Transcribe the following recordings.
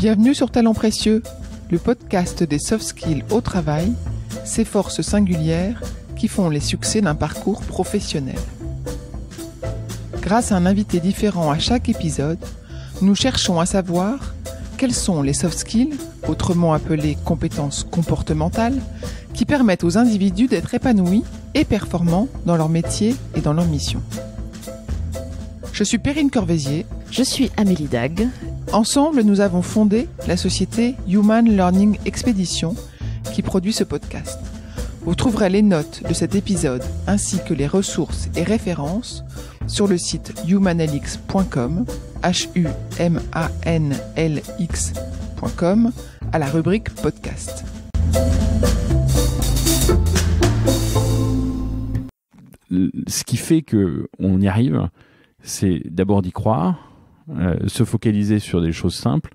Bienvenue sur Talents Précieux, le podcast des soft skills au travail, ces forces singulières qui font les succès d'un parcours professionnel. Grâce à un invité différent à chaque épisode, nous cherchons à savoir quels sont les soft skills, autrement appelés compétences comportementales, qui permettent aux individus d'être épanouis et performants dans leur métier et dans leur mission. Je suis Perrine Corvézier. Je suis Amélie Dag. Ensemble, nous avons fondé la société Human Learning Expedition qui produit ce podcast. Vous trouverez les notes de cet épisode ainsi que les ressources et références sur le site humanlx.com, humanlx.com, à la rubrique podcast. Ce qui fait qu'on y arrive, c'est d'abord d'y croire, se focaliser sur des choses simples,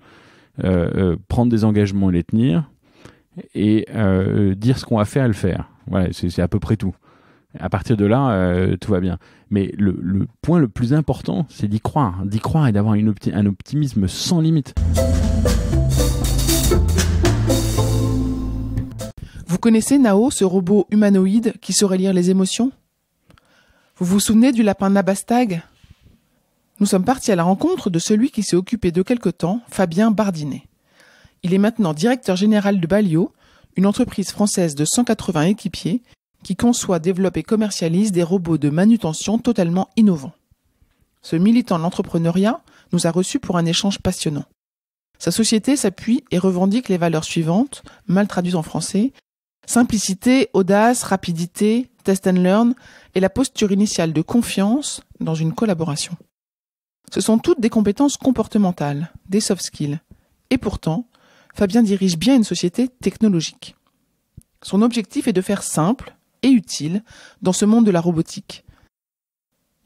prendre des engagements et les tenir, et dire ce qu'on va faire et le faire. Voilà, c'est à peu près tout. À partir de là, tout va bien. Mais le point le plus important, c'est d'y croire et d'avoir un optimisme sans limite. Vous connaissez Nao, ce robot humanoïde qui saurait lire les émotions ? Vous vous souvenez du lapin Nabastag ? Nous sommes partis à la rencontre de celui qui s'est occupé de quelque temps, Fabien Bardinet. Il est maintenant directeur général de Balio, une entreprise française de 180 équipiers qui conçoit, développe et commercialise des robots de manutention totalement innovants. Ce militant de l'entrepreneuriat nous a reçus pour un échange passionnant. Sa société s'appuie et revendique les valeurs suivantes, mal traduites en français: simplicité, audace, rapidité, test and learn et la posture initiale de confiance dans une collaboration. Ce sont toutes des compétences comportementales, des soft skills. Et pourtant, Fabien dirige bien une société technologique. Son objectif est de faire simple et utile dans ce monde de la robotique.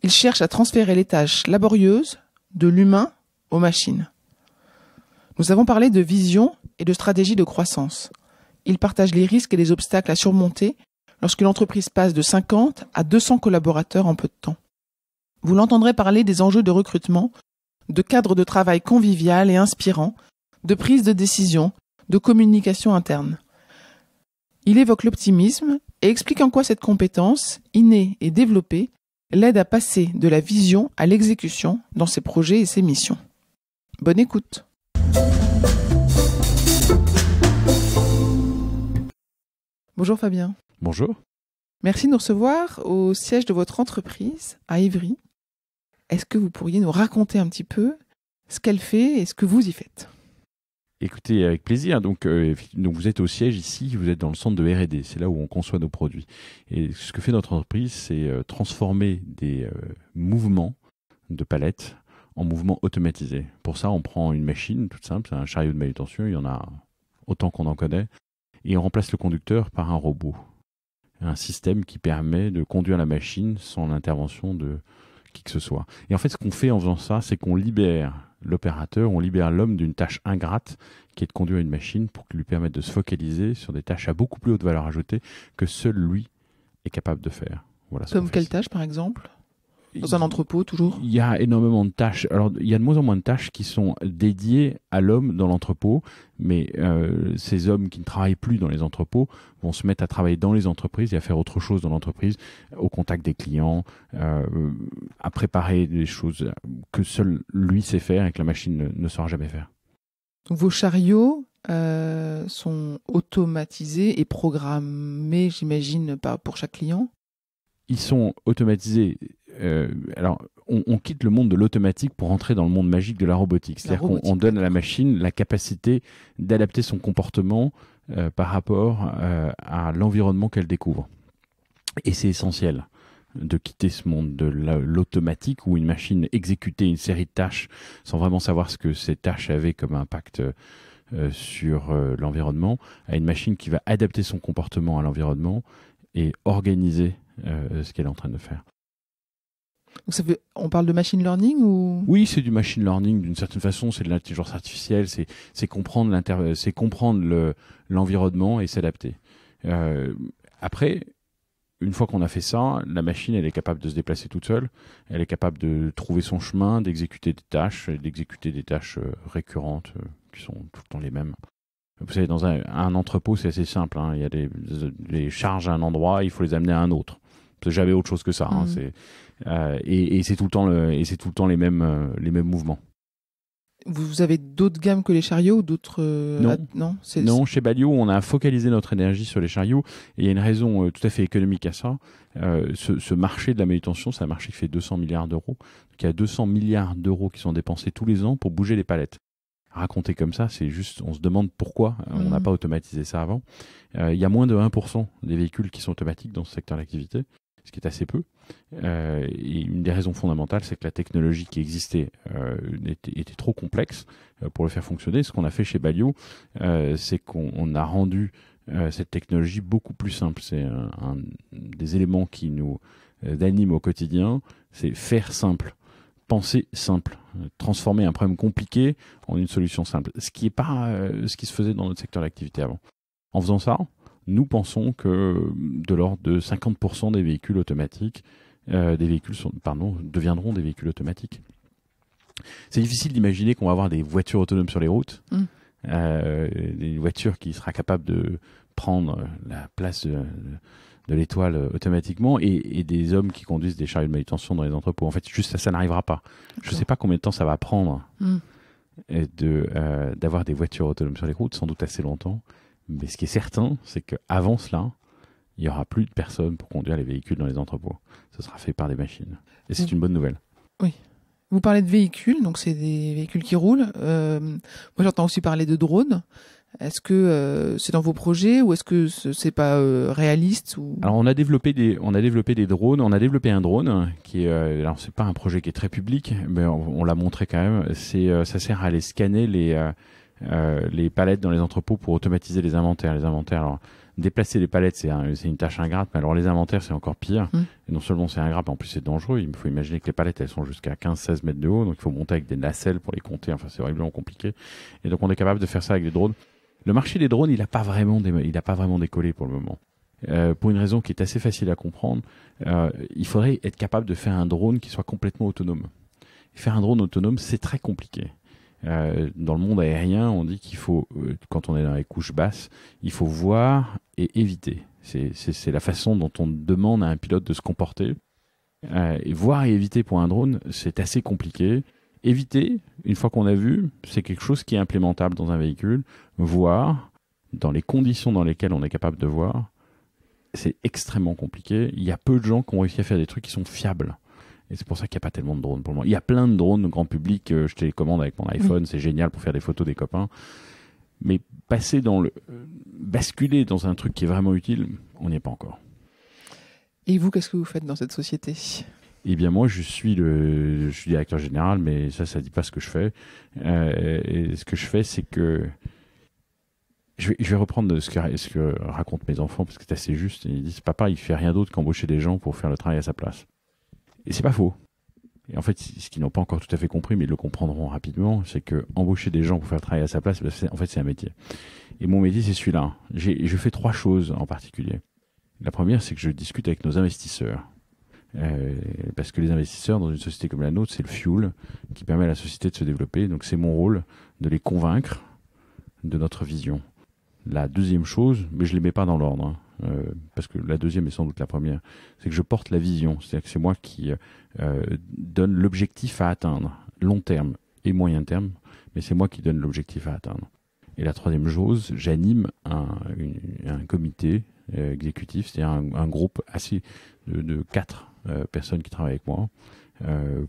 Il cherche à transférer les tâches laborieuses de l'humain aux machines. Nous avons parlé de vision et de stratégie de croissance. Il partage les risques et les obstacles à surmonter lorsqu'une entreprise passe de 50 à 200 collaborateurs en peu de temps. Vous l'entendrez parler des enjeux de recrutement, de cadre de travail convivial et inspirant, de prise de décision, de communication interne. Il évoque l'optimisme et explique en quoi cette compétence, innée et développée, l'aide à passer de la vision à l'exécution dans ses projets et ses missions. Bonne écoute. Bonjour Fabien. Bonjour. Merci de nous recevoir au siège de votre entreprise à Ivry. Est-ce que vous pourriez nous raconter un petit peu ce qu'elle fait et ce que vous y faites ? Écoutez, avec plaisir. Donc vous êtes au siège ici, vous êtes dans le centre de R&D, c'est là où on conçoit nos produits. Et ce que fait notre entreprise, c'est transformer des mouvements de palettes en mouvements automatisés. Pour ça, on prend une machine toute simple, c'est un chariot de manutention, il y en a autant qu'on en connaît, et on remplace le conducteur par un robot. Un système qui permet de conduire la machine sans l'intervention de qui que ce soit. Et en fait, ce qu'on fait en faisant ça, c'est qu'on libère l'opérateur, on libère l'homme d'une tâche ingrate qui est de conduire une machine pour lui permettre de se focaliser sur des tâches à beaucoup plus haute valeur ajoutée que seul lui est capable de faire. Voilà. Comme quelle tâche, par exemple ? Dans un entrepôt, toujours ? Il y a énormément de tâches. Alors, il y a de moins en moins de tâches qui sont dédiées à l'homme dans l'entrepôt, mais ces hommes qui ne travaillent plus dans les entrepôts vont se mettre à travailler dans les entreprises et à faire autre chose dans l'entreprise, au contact des clients, à préparer des choses que seul lui sait faire et que la machine ne saura jamais faire. Donc, vos chariots sont automatisés et programmés, j'imagine, pour chaque client ? Ils sont automatisés. Alors, on quitte le monde de l'automatique pour entrer dans le monde magique de la robotique. C'est-à-dire qu'on donne à la machine la capacité d'adapter son comportement par rapport à l'environnement qu'elle découvre. Et c'est essentiel de quitter ce monde de l'automatique où une machine exécutait une série de tâches sans vraiment savoir ce que ces tâches avaient comme impact sur l'environnement, à une machine qui va adapter son comportement à l'environnement et organiser ce qu'elle est en train de faire. Donc on parle de machine learning ou... Oui, c'est du machine learning d'une certaine façon, c'est de l'intelligence artificielle, c'est comprendre l'environnement et s'adapter. Après, une fois qu'on a fait ça, la machine elle est capable de se déplacer toute seule, elle est capable de trouver son chemin, d'exécuter des tâches récurrentes qui sont tout le temps les mêmes. Vous savez, dans un entrepôt, c'est assez simple. Hein. Il y a des charges à un endroit, il faut les amener à un autre. C'est jamais autre chose que ça. Hein. Et c'est tout le temps les mêmes mouvements. Vous avez d'autres gammes que les chariots ou d'autres Non, chez Balio, on a focalisé notre énergie sur les chariots. Et il y a une raison tout à fait économique à ça. Ce marché de la manutention, c'est un marché qui fait 200 milliards d'euros. Donc, il y a 200 milliards d'euros qui sont dépensés tous les ans pour bouger les palettes. Raconter comme ça, c'est juste, on se demande pourquoi on n'a pas automatisé ça avant. Il y a moins de 1% des véhicules qui sont automatiques dans ce secteur d'activité, ce qui est assez peu. Et une des raisons fondamentales, c'est que la technologie qui existait était trop complexe pour le faire fonctionner. Ce qu'on a fait chez Balio, c'est qu'on a rendu cette technologie beaucoup plus simple. C'est un des éléments qui nous anime au quotidien, c'est faire simple. Penser simple, transformer un problème compliqué en une solution simple, ce qui est pas ce qui se faisait dans notre secteur d'activité avant. En faisant ça, nous pensons que de l'ordre de 50% des véhicules automatiques, deviendront des véhicules automatiques. C'est difficile d'imaginer qu'on va avoir des voitures autonomes sur les routes, des voitures qui sera capable de prendre la place de l'étoile automatiquement et des hommes qui conduisent des chariots de manutention dans les entrepôts. En fait, juste ça n'arrivera pas. Je ne sais pas combien de temps ça va prendre d'avoir des voitures autonomes sur les routes, sans doute assez longtemps. Mais ce qui est certain, c'est qu'avant cela, il n'y aura plus de personnes pour conduire les véhicules dans les entrepôts. Ce sera fait par des machines. Et c'est une bonne nouvelle. Oui. Vous parlez de véhicules, donc c'est des véhicules qui roulent. Moi, j'entends aussi parler de drones. Est-ce que c'est dans vos projets ou est-ce que c'est pas réaliste ou... Alors on a développé des drones. On a développé un drone qui est alors c'est pas un projet qui est très public, mais on l'a montré quand même. Ça sert à aller scanner les palettes dans les entrepôts pour automatiser les inventaires. Alors déplacer les palettes c'est une tâche ingrate, mais alors les inventaires c'est encore pire. Et non seulement c'est ingrat, mais en plus c'est dangereux. Il faut imaginer que les palettes elles sont jusqu'à 15-16 mètres de haut, donc il faut monter avec des nacelles pour les compter. Enfin c'est horriblement compliqué. Et donc on est capable de faire ça avec des drones. Le marché des drones, il n'a pas vraiment décollé pour le moment. Pour une raison qui est assez facile à comprendre, il faudrait être capable de faire un drone qui soit complètement autonome. Et faire un drone autonome, c'est très compliqué. Dans le monde aérien, on dit qu'il faut, quand on est dans les couches basses, il faut voir et éviter. C'est la façon dont on demande à un pilote de se comporter. Et voir et éviter pour un drone, c'est assez compliqué. Éviter, une fois qu'on a vu, c'est quelque chose qui est implémentable dans un véhicule. Voir, dans les conditions dans lesquelles on est capable de voir, c'est extrêmement compliqué. Il y a peu de gens qui ont réussi à faire des trucs qui sont fiables. Et c'est pour ça qu'il n'y a pas tellement de drones pour le moment. Il y a plein de drones grand public, je télécommande avec mon iPhone, c'est génial pour faire des photos des copains. Mais basculer dans un truc qui est vraiment utile, on n'y est pas encore. Et vous, qu'est-ce que vous faites dans cette société ? Eh bien, moi, je suis directeur général, mais ça dit pas ce que je fais. Et ce que je fais, c'est que je vais reprendre ce que racontent mes enfants, parce que c'est assez juste. Ils disent, papa, il fait rien d'autre qu'embaucher des gens pour faire le travail à sa place. Et c'est pas faux. Et en fait, ce qu'ils n'ont pas encore tout à fait compris, mais ils le comprendront rapidement, c'est que embaucher des gens pour faire le travail à sa place, c'est un métier. Et mon métier, c'est celui-là. Je fais 3 choses en particulier. La première, c'est que je discute avec nos investisseurs. Parce que les investisseurs dans une société comme la nôtre, c'est le fuel qui permet à la société de se développer. Donc c'est mon rôle de les convaincre de notre vision. La deuxième chose, mais je ne les mets pas dans l'ordre, parce que la deuxième est sans doute la première, c'est que je porte la vision. C'est-à-dire que c'est moi qui donne l'objectif à atteindre, long terme et moyen terme, mais c'est moi qui donne l'objectif à atteindre. Et la troisième chose, j'anime un comité exécutif, c'est-à-dire un groupe assez de 4 personnes qui travaillent avec moi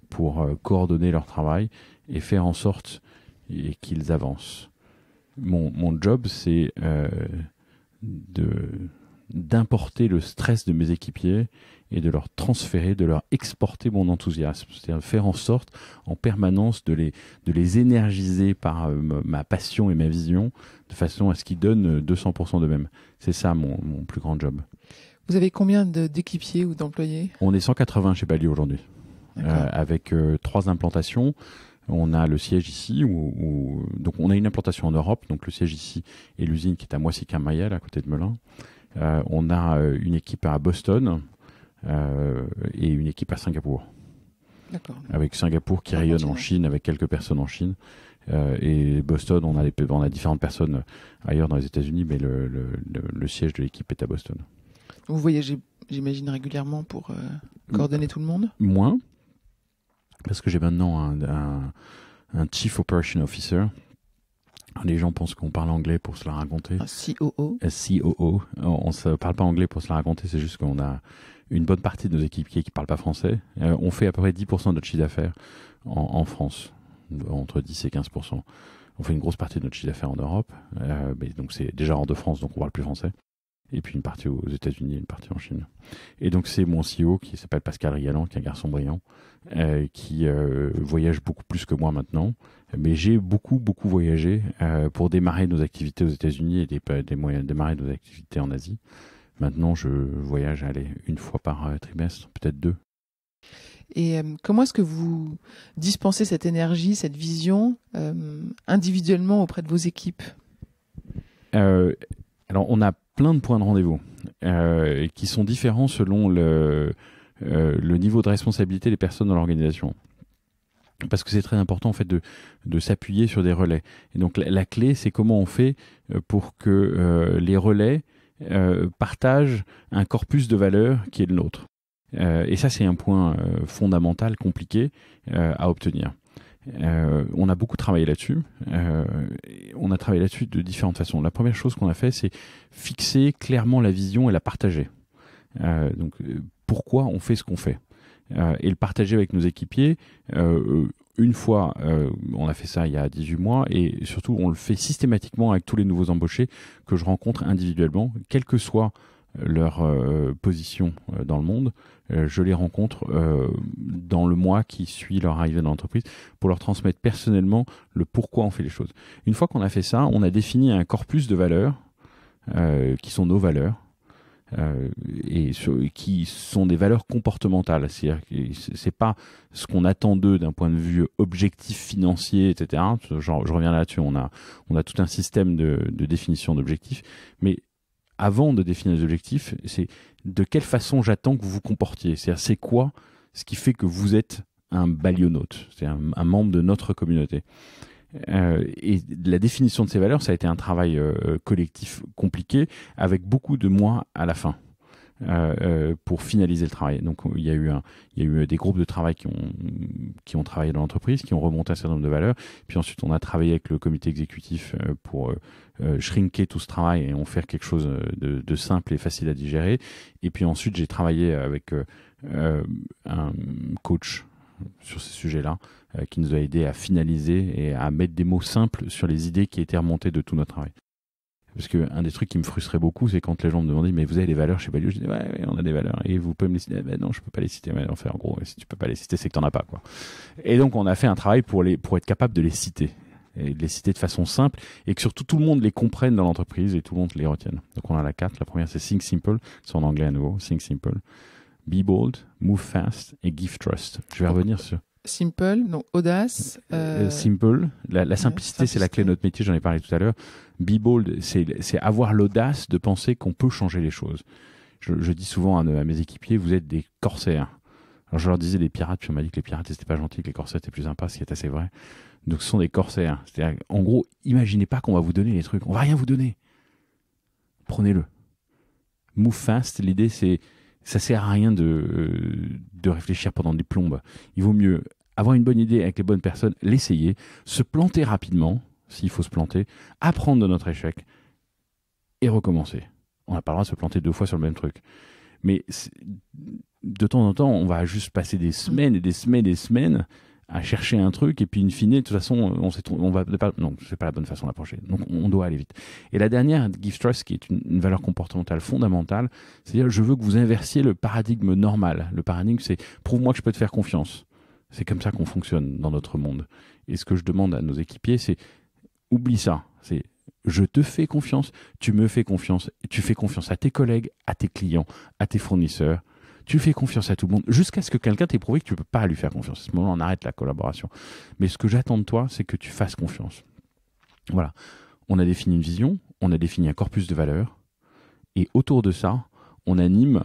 pour coordonner leur travail et faire en sorte qu'ils avancent. Mon job, c'est d'importer le stress de mes équipiers et de leur transférer, de leur exporter mon enthousiasme. C'est-à-dire faire en sorte en permanence de les énergiser par ma passion et ma vision de façon à ce qu'ils donnent 200% d'eux-mêmes. C'est ça mon plus grand job. Vous avez combien d'équipiers ou d'employés ? On est 180 chez Balio aujourd'hui, avec 3 implantations. On a le siège ici, donc on a une implantation en Europe, donc le siège ici et l'usine qui est à Moissy-Quin-Mayel, à côté de Melun. On a une équipe à Boston et une équipe à Singapour. D'accord. Avec Singapour qui rayonne en Chine, avec quelques personnes en Chine. Et Boston, on a différentes personnes ailleurs dans les États-Unis, mais le siège de l'équipe est à Boston. Vous voyagez, j'imagine, régulièrement pour coordonner tout le monde? Moins, parce que j'ai maintenant un Chief Operation Officer. Les gens pensent qu'on parle anglais pour se la raconter. Un COO. Un COO. On ne se parle pas anglais pour se la raconter, c'est juste qu'on a une bonne partie de nos équipiers qui ne parlent pas français. On fait à peu près 10% de notre chiffre d'affaires en France, entre 10 et 15%. On fait une grosse partie de notre chiffre d'affaires en Europe, mais donc c'est déjà hors de France, donc on parle plus français. Et puis une partie aux États-Unis et une partie en Chine. Et donc c'est mon CEO qui s'appelle Pascal Rigalan, qui est un garçon brillant, qui voyage beaucoup plus que moi maintenant. Mais j'ai beaucoup voyagé pour démarrer nos activités aux États-Unis et démarrer nos activités en Asie. Maintenant, je voyage une fois par trimestre, peut-être 2. Et comment est-ce que vous dispensez cette énergie, cette vision individuellement auprès de vos équipes? Alors, on a plein de points de rendez-vous qui sont différents selon le niveau de responsabilité des personnes dans l'organisation. Parce que c'est très important en fait de s'appuyer sur des relais. Et donc la clé, c'est comment on fait pour que les relais partagent un corpus de valeurs qui est le nôtre. Et ça, c'est un point fondamental, compliqué à obtenir. On a beaucoup travaillé là-dessus. On a travaillé là-dessus de différentes façons. La première chose qu'on a fait, c'est fixer clairement la vision et la partager. Donc, pourquoi on fait ce qu'on fait et le partager avec nos équipiers. Une fois, on a fait ça il y a 18 mois et surtout, on le fait systématiquement avec tous les nouveaux embauchés que je rencontre individuellement, quelle que soit leur position dans le monde. Je les rencontre dans le mois qui suit leur arrivée dans l'entreprise pour leur transmettre personnellement le pourquoi on fait les choses. Une fois qu'on a fait ça, on a défini un corpus de valeurs qui sont nos valeurs et qui sont des valeurs comportementales. C'est-à-dire que c'est pas ce qu'on attend d'eux d'un point de vue objectif financier, etc. Genre, je reviens là-dessus, on a tout un système de définition d'objectifs, mais avant de définir les objectifs, c'est de quelle façon j'attends que vous vous comportiez. C'est-à-dire, c'est quoi ce qui fait que vous êtes un balionaute, c'est un membre de notre communauté. Et la définition de ces valeurs, ça a été un travail collectif compliqué, avec beaucoup de mois à la fin. Pour finaliser le travail. Donc il y a eu des groupes de travail qui ont travaillé dans l'entreprise, qui ont remonté un certain nombre de valeurs. Puis ensuite on a travaillé avec le comité exécutif pour shrinker tout ce travail et en faire quelque chose de simple et facile à digérer. Et puis ensuite j'ai travaillé avec un coach sur ces sujets-là qui nous a aidé à finaliser et à mettre des mots simples sur les idées qui étaient remontées de tout notre travail. Parce qu'un des trucs qui me frustrait beaucoup, c'est quand les gens me demandaient « Mais vous avez des valeurs chez Balio ?» Je dis « Ouais, on a des valeurs. Et vous pouvez me les citer ?» « Non, je peux pas les citer. » Mais en gros, si tu peux pas les citer, c'est que t'en as pas, quoi. Et donc, on a fait un travail pour être capable de les citer. Et de les citer de façon simple. Et que surtout, tout le monde les comprenne dans l'entreprise et tout le monde les retienne. Donc, on a la 4. La première, c'est Think Simple. C'est en anglais à nouveau. Think Simple. Be bold, move fast et give trust. Je vais revenir sur... Simple, donc audace. Simple, la simplicité, c'est la clé de notre métier, j'en ai parlé tout à l'heure. Be bold, c'est avoir l'audace de penser qu'on peut changer les choses. Je dis souvent à mes équipiers, vous êtes des corsaires. Alors je leur disais des pirates, puis on m'a dit que les pirates c'était pas gentil, que les corsaires étaient plus sympas, ce qui est assez vrai. Donc ce sont des corsaires. C'est-à-dire, en gros, imaginez pas qu'on va vous donner les trucs, on va rien vous donner. Prenez-le. Move fast, l'idée c'est, ça sert à rien de réfléchir pendant des plombes. Il vaut mieux avoir une bonne idée avec les bonnes personnes, l'essayer, se planter rapidement, s'il faut se planter, apprendre de notre échec et recommencer. On n'a pas le droit de se planter 2 fois sur le même truc. Mais de temps en temps, on va juste passer des semaines et des semaines et des semaines à chercher un truc et puis in fine, de toute façon, non, c'est pas la bonne façon d'approcher. Donc on doit aller vite. Et la dernière, Give Trust, qui est une valeur comportementale fondamentale, c'est-à-dire je veux que vous inversiez le paradigme normal. Le paradigme, c'est prouve-moi que je peux te faire confiance. C'est comme ça qu'on fonctionne dans notre monde. Et ce que je demande à nos équipiers, c'est oublie ça. C'est je te fais confiance, tu me fais confiance, tu fais confiance à tes collègues, à tes clients, à tes fournisseurs. Tu fais confiance à tout le monde jusqu'à ce que quelqu'un t'ait prouvé que tu ne peux pas lui faire confiance. À ce moment-là, on arrête la collaboration. Mais ce que j'attends de toi, c'est que tu fasses confiance. Voilà. On a défini une vision, on a défini un corpus de valeurs, et autour de ça, on anime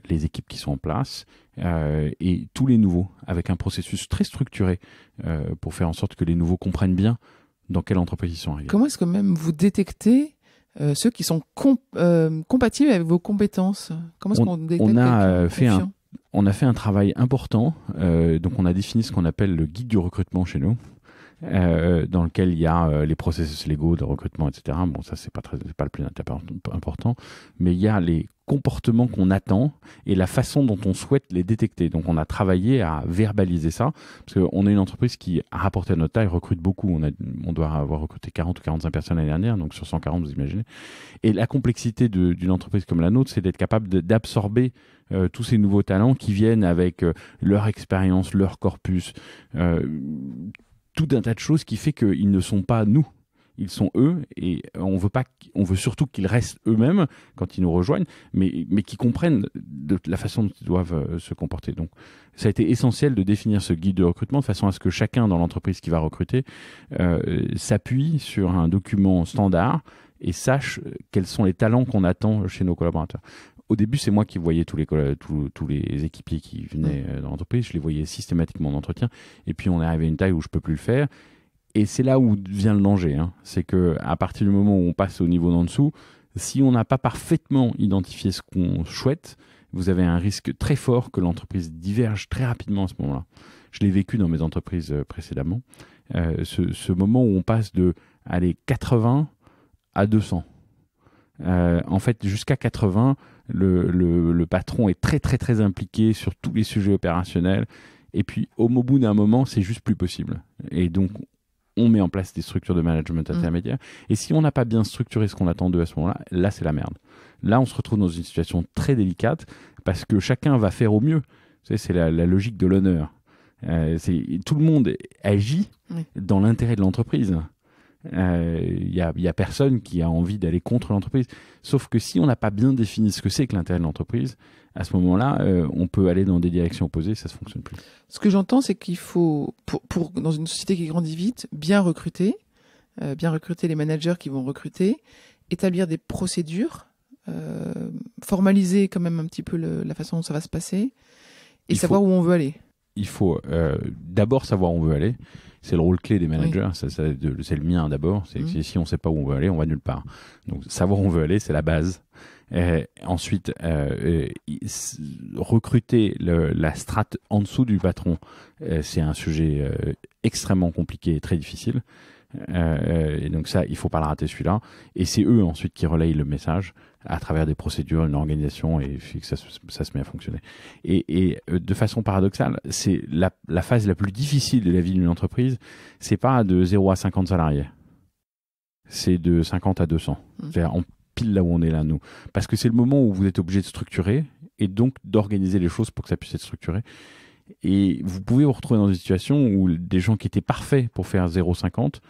les équipes qui sont en place et tous les nouveaux, avec un processus très structuré pour faire en sorte que les nouveaux comprennent bien dans quelle entreprise ils sont arrivés. Comment est-ce que même vous détectez ceux qui sont compatibles avec vos compétences? Comment est-ce qu'on détecte On a fait un travail important. Donc, on a défini ce qu'on appelle le guide du recrutement chez nous, dans lequel il y a les processus légaux de recrutement, etc. Bon, ça, c'est pas le plus important, mais il y a les comportements qu'on attend et la façon dont on souhaite les détecter. Donc, on a travaillé à verbaliser ça, parce qu'on est une entreprise qui, à rapporter à notre taille, recrute beaucoup. On doit avoir recruté 40 ou 45 personnes l'année dernière, donc sur 140, vous imaginez. Et la complexité d'une entreprise comme la nôtre, c'est d'être capable d'absorber tous ces nouveaux talents qui viennent avec leur expérience, leur corpus, tout un tas de choses qui fait qu'ils ne sont pas nous. Ils sont eux, et on veut surtout qu'ils restent eux-mêmes quand ils nous rejoignent, mais qu'ils comprennent de la façon dont ils doivent se comporter. Donc, ça a été essentiel de définir ce guide de recrutement de façon à ce que chacun dans l'entreprise qui va recruter s'appuie sur un document standard et sache quels sont les talents qu'on attend chez nos collaborateurs. Au début, c'est moi qui voyais tous les équipiers qui venaient dans l'entreprise. Je les voyais systématiquement en entretien. Et puis, on est arrivé à une taille où je peux plus le faire. Et c'est là où vient le danger. Hein. C'est qu'à partir du moment où on passe au niveau d'en dessous, si on n'a pas parfaitement identifié ce qu'on souhaite, vous avez un risque très fort que l'entreprise diverge très rapidement à ce moment-là. Je l'ai vécu dans mes entreprises précédemment. Ce moment où on passe de 80 à 200. En fait, jusqu'à 80, le patron est très, très, très impliqué sur tous les sujets opérationnels. Et puis, au bout d'un moment, c'est juste plus possible. Et donc, on met en place des structures de management intermédiaires. Et si on n'a pas bien structuré ce qu'on attend d'eux à ce moment-là, là, c'est la merde. Là, on se retrouve dans une situation très délicate parce que chacun va faire au mieux. Vous savez, c'est la logique de l'honneur. Tout le monde agit dans l'intérêt de l'entreprise. Il y a personne qui a envie d'aller contre l'entreprise. Sauf que si on n'a pas bien défini ce que c'est que l'intérêt de l'entreprise, à ce moment-là, on peut aller dans des directions opposées, ça ne fonctionne plus. Ce que j'entends, c'est qu'il faut, dans une société qui grandit vite, bien recruter les managers qui vont recruter, établir des procédures, formaliser quand même un petit peu la façon dont ça va se passer, et savoir où on veut aller. Il faut d'abord savoir où on veut aller. C'est le rôle clé des managers, c'est le mien d'abord. C'est si on ne sait pas où on veut aller, on va nulle part. Donc savoir où on veut aller, c'est la base. Ensuite, recruter la strate en dessous du patron, c'est un sujet extrêmement compliqué et très difficile. Et donc ça, il faut pas le rater celui-là. Et c'est eux ensuite qui relayent le message à travers des procédures, une organisation, et que ça se met à fonctionner. Et de façon paradoxale, c'est la phase la plus difficile de la vie d'une entreprise. C'est pas de 0 à 50 salariés. C'est de 50 à 200. C'est-à-dire pile là où on est là, nous. Parce que c'est le moment où vous êtes obligé de structurer et donc d'organiser les choses pour que ça puisse être structuré. Et vous pouvez vous retrouver dans une situation où des gens qui étaient parfaits pour faire 0,50,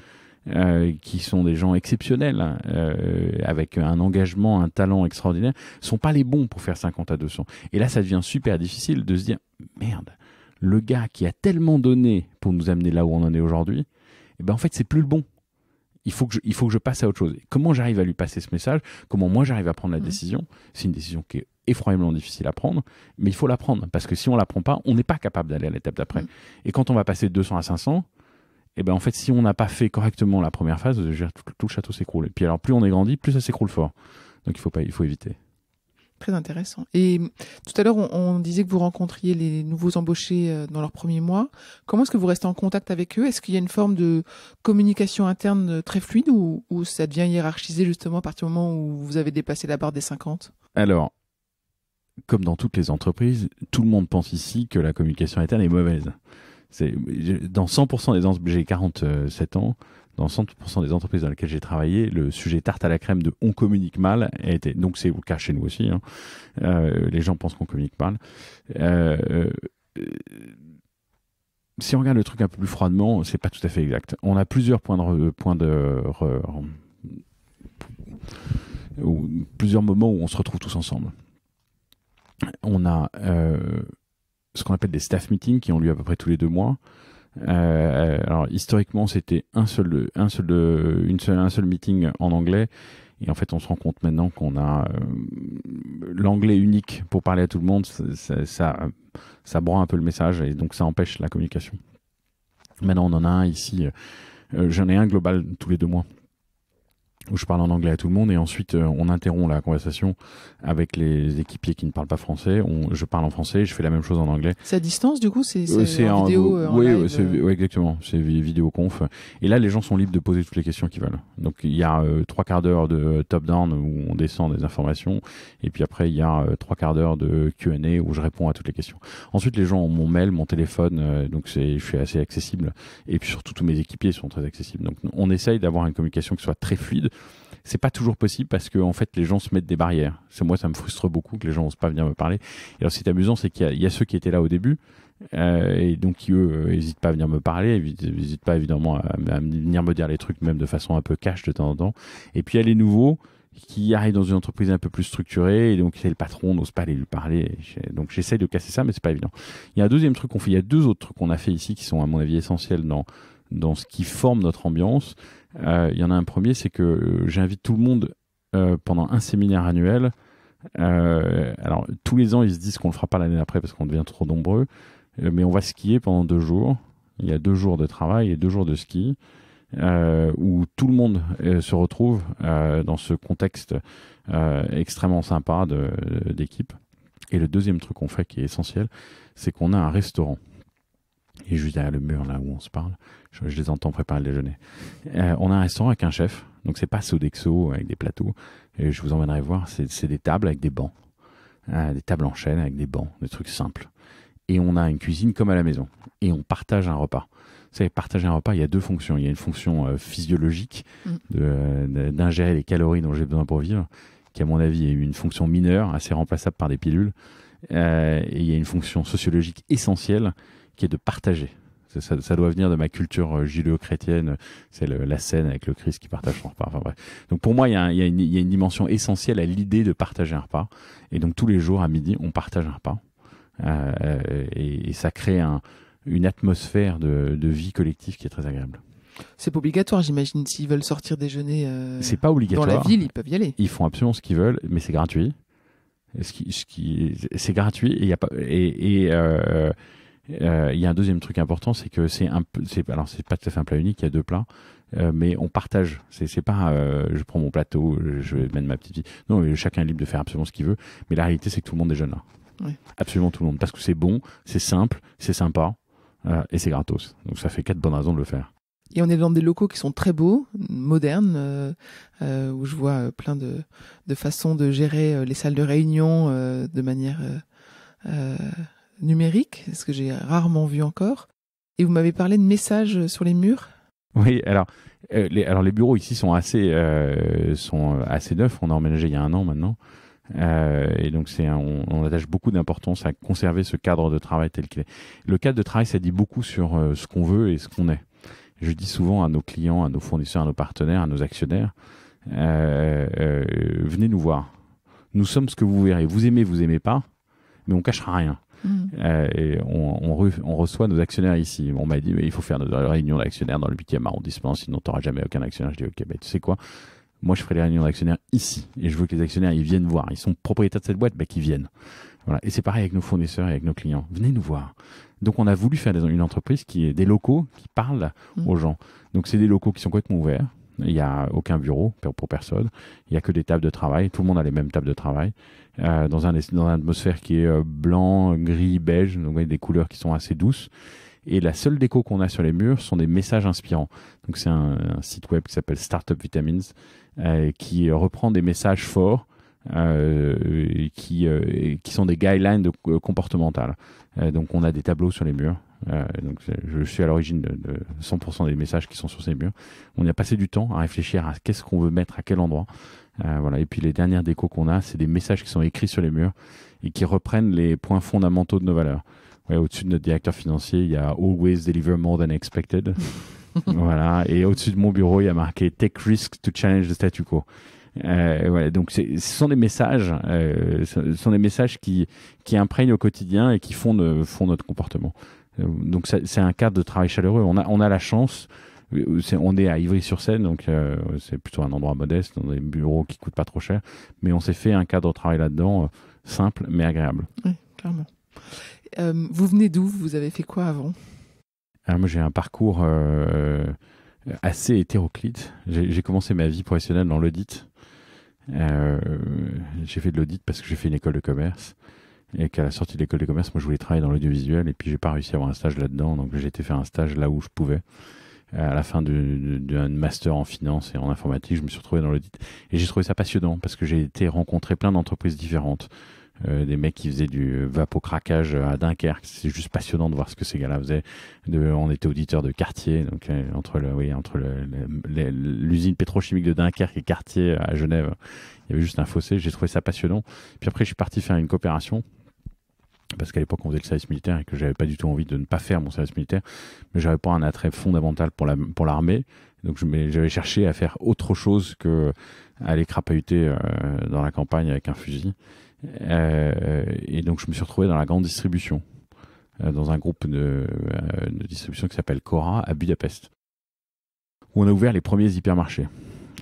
qui sont des gens exceptionnels, avec un engagement, un talent extraordinaire, sont pas les bons pour faire 50 à 200. Et là, ça devient super difficile de se dire, merde, le gars qui a tellement donné pour nous amener là où on en est aujourd'hui, eh ben en fait, c'est plus le bon. Il faut que je passe à autre chose. Comment j'arrive à lui passer ce message? Comment moi j'arrive à prendre la décision? C'est une décision qui est effroyablement difficile à prendre, mais il faut la prendre, parce que si on la prend pas, on n'est pas capable d'aller à l'étape d'après. Et quand on va passer de 200 à 500, eh ben en fait, si on n'a pas fait correctement la première phase, tout le château s'écroule. Et puis alors, plus on est grandi, plus ça s'écroule fort. Donc il faut éviter. Très intéressant. Et tout à l'heure, on disait que vous rencontriez les nouveaux embauchés dans leurs premiers mois. Comment est-ce que vous restez en contact avec eux? Est-ce qu'il y a une forme de communication interne très fluide ou ça devient hiérarchisé justement à partir du moment où vous avez dépassé la barre des 50? Alors, comme dans toutes les entreprises, tout le monde pense ici que la communication interne est mauvaise. Dans 100% des entreprises, j'ai 47 ans, dans 100% des entreprises dans lesquelles j'ai travaillé, le sujet tarte à la crème de on communique mal a été, donc c'est le cas chez nous aussi, hein. Les gens pensent qu'on communique mal. Si on regarde le truc un peu plus froidement, c'est pas tout à fait exact. On a plusieurs plusieurs moments où on se retrouve tous ensemble. On a ce qu'on appelle des staff meetings qui ont lieu à peu près tous les 2 mois. Alors historiquement, c'était un seul meeting en anglais Et en fait, on se rend compte maintenant qu'on a l'anglais unique pour parler à tout le monde. Ça broie un peu le message et donc ça empêche la communication. Maintenant, on en a un ici. J'en ai un global tous les 2 mois où je parle en anglais à tout le monde et ensuite on interrompt la conversation avec les équipiers qui ne parlent pas français. Je parle en français, je fais la même chose en anglais. C'est à distance du coup, c'est en vidéo en oui, live. Oui, exactement, c'est vidéoconf. Et là, les gens sont libres de poser toutes les questions qu'ils veulent. Donc il y a 3 quarts d'heure de top-down où on descend des informations et puis après il y a 3 quarts d'heure de Q&A où je réponds à toutes les questions. Ensuite, les gens ont mon mail, mon téléphone, donc je suis assez accessible et puis surtout tous mes équipiers sont très accessibles. Donc on essaye d'avoir une communication qui soit très fluide. C'est pas toujours possible parce que en fait les gens se mettent des barrières. Moi ça me frustre beaucoup que les gens n'osent pas venir me parler. Et alors ce qui est amusant, c'est qu'il y a ceux qui étaient là au début et donc qui eux n'hésitent pas à venir me parler, n'hésitent pas évidemment à venir me dire les trucs même de façon un peu cash de temps en temps. Et puis il y a les nouveaux qui arrivent dans une entreprise un peu plus structurée et donc c'est le patron n'ose pas aller lui parler. Donc j'essaye de casser ça, mais c'est pas évident. Il y a un deuxième truc qu'on fait. Il y a 2 autres trucs qu'on a fait ici qui sont à mon avis essentiels dans ce qui forme notre ambiance. Il y en a un premier, c'est que j'invite tout le monde pendant un séminaire annuel. Alors tous les ans ils se disent qu'on le fera pas l'année d'après parce qu'on devient trop nombreux, mais on va skier pendant 2 jours. Il y a 2 jours de travail et 2 jours de ski où tout le monde se retrouve dans ce contexte extrêmement sympa d'équipe. Et le deuxième truc qu'on fait qui est essentiel, c'est qu'on a un restaurant. Et juste derrière le mur là où on se parle, je les entends préparer le déjeuner. On a un restaurant avec un chef, donc c'est pas Sodexo avec des plateaux. Et je vous emmènerai voir, c'est des tables avec des bancs, des tables en chaîne avec des bancs, des trucs simples. Et on a une cuisine comme à la maison. Et on partage un repas. Vous savez, partager un repas, il y a 2 fonctions. Il y a une fonction physiologique d'ingérer les calories dont j'ai besoin pour vivre, qui à mon avis est une fonction mineure, assez remplaçable par des pilules. Et il y a une fonction sociologique essentielle qui est de partager. Ça doit venir de ma culture judéo-chrétienne. C'est la scène avec le Christ qui partage son repas. Enfin bref. Donc pour moi, il y a une dimension essentielle à l'idée de partager un repas. Et donc tous les jours à midi, on partage un repas. Et ça crée une atmosphère de vie collective qui est très agréable. C'est pas obligatoire, j'imagine. S'ils veulent sortir déjeuner c'est pas obligatoire. Dans la ville, ils peuvent y aller. Ils font absolument ce qu'ils veulent, mais c'est gratuit. C'est gratuit et il y a pas il y a un deuxième truc important, c'est que alors c'est pas tout à fait un plat unique, il y a 2 plats, mais on partage. C'est pas je prends mon plateau, je vais mettre ma petite vie. Non, chacun est libre de faire absolument ce qu'il veut, mais la réalité c'est que tout le monde déjeune là. Oui. Absolument tout le monde, parce que c'est bon, c'est simple, c'est sympa et c'est gratos. Donc ça fait 4 bonnes raisons de le faire. Et on est dans des locaux qui sont très beaux, modernes, où je vois plein de façons de gérer les salles de réunion de manière numérique, ce que j'ai rarement vu encore. Et vous m'avez parlé de messages sur les murs. Oui, alors les bureaux ici sont assez neufs. On a emménagé il y a 1 an maintenant. Et donc on attache beaucoup d'importance à conserver ce cadre de travail tel qu'il est. Le cadre de travail, ça dit beaucoup sur ce qu'on veut et ce qu'on est. Je dis souvent à nos clients, à nos fournisseurs, à nos partenaires, à nos actionnaires, venez nous voir. Nous sommes ce que vous verrez. Vous aimez pas, mais on cachera rien. Et on reçoit nos actionnaires ici. On m'a dit mais il faut faire nos réunions d'actionnaires dans le 8e arrondissement, sinon tu n'auras jamais aucun actionnaire. Je dis ok, tu sais quoi, moi je ferai les réunions d'actionnaires ici et je veux que les actionnaires ils viennent voir. Ils sont propriétaires de cette boîte, qu'ils viennent. Voilà. Et c'est pareil avec nos fournisseurs et avec nos clients. Venez nous voir. Donc on a voulu faire une entreprise qui est des locaux qui parlent aux gens. Donc c'est des locaux qui sont complètement ouverts. Il n'y a aucun bureau pour personne. Il n'y a que des tables de travail. Tout le monde a les mêmes tables de travail. Dans une atmosphère qui est blanc, gris, beige, donc des couleurs qui sont assez douces. Et la seule déco qu'on a sur les murs sont des messages inspirants. Donc c'est un site web qui s'appelle Startup Vitamins qui reprend des messages forts qui sont des guidelines comportementales. Donc on a des tableaux sur les murs. Donc je suis à l'origine de 100% des messages qui sont sur ces murs. On y a passé du temps à réfléchir à qu'est-ce qu'on veut mettre à quel endroit. Voilà. Et puis les dernières décos qu'on a, c'est des messages qui sont écrits sur les murs et qui reprennent les points fondamentaux de nos valeurs. Ouais, au-dessus de notre directeur financier, il y a Always Deliver More Than Expected. Voilà. Et au-dessus de mon bureau, il y a marqué Take Risks to Challenge the Statu Quo. Voilà, donc ce sont des messages, qui imprègnent au quotidien et qui font notre comportement. Donc c'est un cadre de travail chaleureux. On a la chance On est à Ivry-sur-Seine, donc c'est plutôt un endroit modeste, dans des bureaux qui coûtent pas trop cher. Mais on s'est fait un cadre de travail là-dedans, simple mais agréable. Oui, clairement. Vous venez d'où? Vous avez fait quoi avant? Moi, j'ai un parcours assez hétéroclite. J'ai commencé ma vie professionnelle dans l'audit. J'ai fait de l'audit parce que j'ai fait une école de commerce. Et qu'à la sortie de l'école de commerce, moi, je voulais travailler dans l'audiovisuel. Et puis, j'ai pas réussi à avoir un stage là-dedans. Donc, j'ai été faire un stage là où je pouvais. À la fin d'un master en finance et en informatique, je me suis retrouvé dans l'audit. Et j'ai trouvé ça passionnant parce que j'ai été rencontrer plein d'entreprises différentes. Des mecs qui faisaient du vapocraquage à Dunkerque. C'est juste passionnant de voir ce que ces gars-là faisaient. On était auditeurs de Cartier, donc entre l'usine pétrochimique de Dunkerque et Cartier à Genève, il y avait juste un fossé. J'ai trouvé ça passionnant. Puis après, je suis parti faire une coopération. Parce qu'à l'époque, on faisait le service militaire et que j'avais pas du tout envie de ne pas faire mon service militaire. Mais j'avais pas un attrait fondamental pour l'armée. Donc, j'avais cherché à faire autre chose que aller crapahuter dans la campagne avec un fusil. Et donc, je me suis retrouvé dans la grande distribution, dans un groupe de distribution qui s'appelle Cora à Budapest, où on a ouvert les premiers hypermarchés